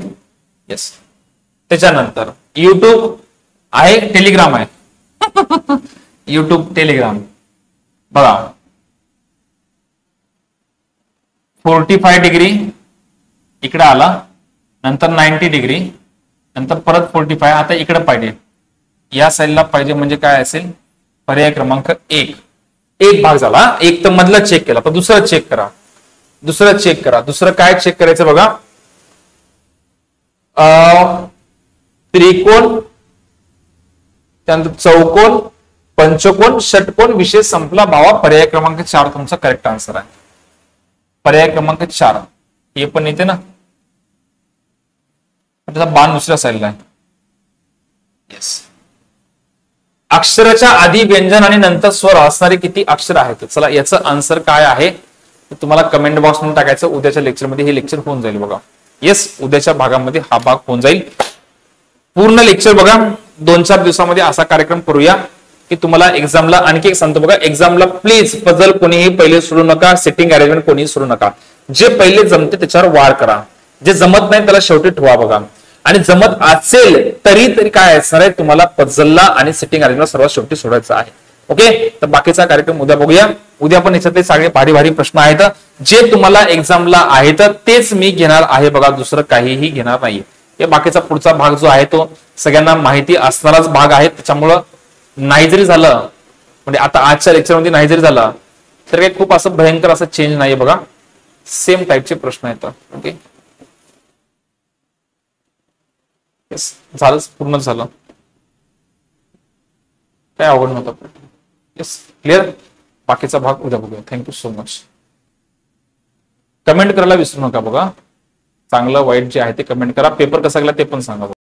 येस, त्याच्यानंतर युट्यूब आहे, टेलिग्राम आहे. युट्यूब टेलिग्राम बघा, 45 डिग्री इकडे आला, नंतर 90 डिग्री, नंतर परत 45. आता इकडे पाहिजे, या साईडला पाहिजे, म्हणजे काय असेल पर्याय क्रमांक 1. एक भाग झाला, एक तर मधला चेक केला, पण दुसरा चेक करा, दुसरं चेक करा. दुसरं काय चेक करायचं बघा, त्रिकोण, त्यानंतर चौकोन, पंचकोन, षटकोन, विषय संपला भावा. पर्याय क्रमांक 4 तुमचा करेक्ट आन्सर आहे. पर्याय क्रमांक 4 हे पण येते ना, त्याचा बाण दुसऱ्या साईडला आहे. येस, अक्षराच्या आधी व्यंजन आणि नंतर स्वर असणारे किती अक्षर आहेत? चला याचं आन्सर काय आहे तुम्हाला कमेंट बॉक्स मध्ये टाकायचं. उद्याच्या लेक्चरमध्ये हे लेक्चर होऊन जाईल बघा. येस, उद्याच्या भागामध्ये हा भाग होऊन जाईल. पूर्ण लेक्चर बघा, 2-4 दिवसामध्ये असा कार्यक्रम करूया की तुम्हाला एक्झामला आणखी एक सांगतो बघा, एक्झामला प्लीज पझल कोणीही पहिले सोडू नका, सेटिंग अरेंजमेंट कोणीही सोडू नका. जे पहिले जमते त्याच्यावर वार करा, जे जमत नाही त्याला शेवटी ठेवा बघा. आणि जमत असेल तरी काय असणार आहे, तुम्हाला पझलला आणि सेटिंग अरेंजमेंट सर्वात शेवटी सोडायचं आहे. ओके, तर बाकीचा कार्यक्रम उद्या बघूया. उद्या पण याच्यातले सगळे भारी भारी प्रश्न आहेत जे तुम्हाला एक्झामला आहेत तेच मी घेणार आहे बघा, दुसरं काहीही घेणार नाहीये. हे बाकीचा पुढचा भाग जो आहे तो सगळ्यांना माहिती असणाराच भाग आहे, त्याच्यामुळं नाही जरी झालं म्हणजे आता आजच्या लेक्चरमध्ये नाही जरी झाला तर काही खूप असं भयंकर असं चेंज नाहीये बघा, सेम टाईपचे प्रश्न आहेत. ओके, झालं, पूर्ण झालं, काय अवघड नव्हतं. Yes, clear. बाकीचा भाग उद्या बघूया. Thank you so much. कमेंट करायला विसरू नका बघा, चांगलं वाईट जे आहे ते कमेंट करा. पेपर कसा गेला ते पण सांगा.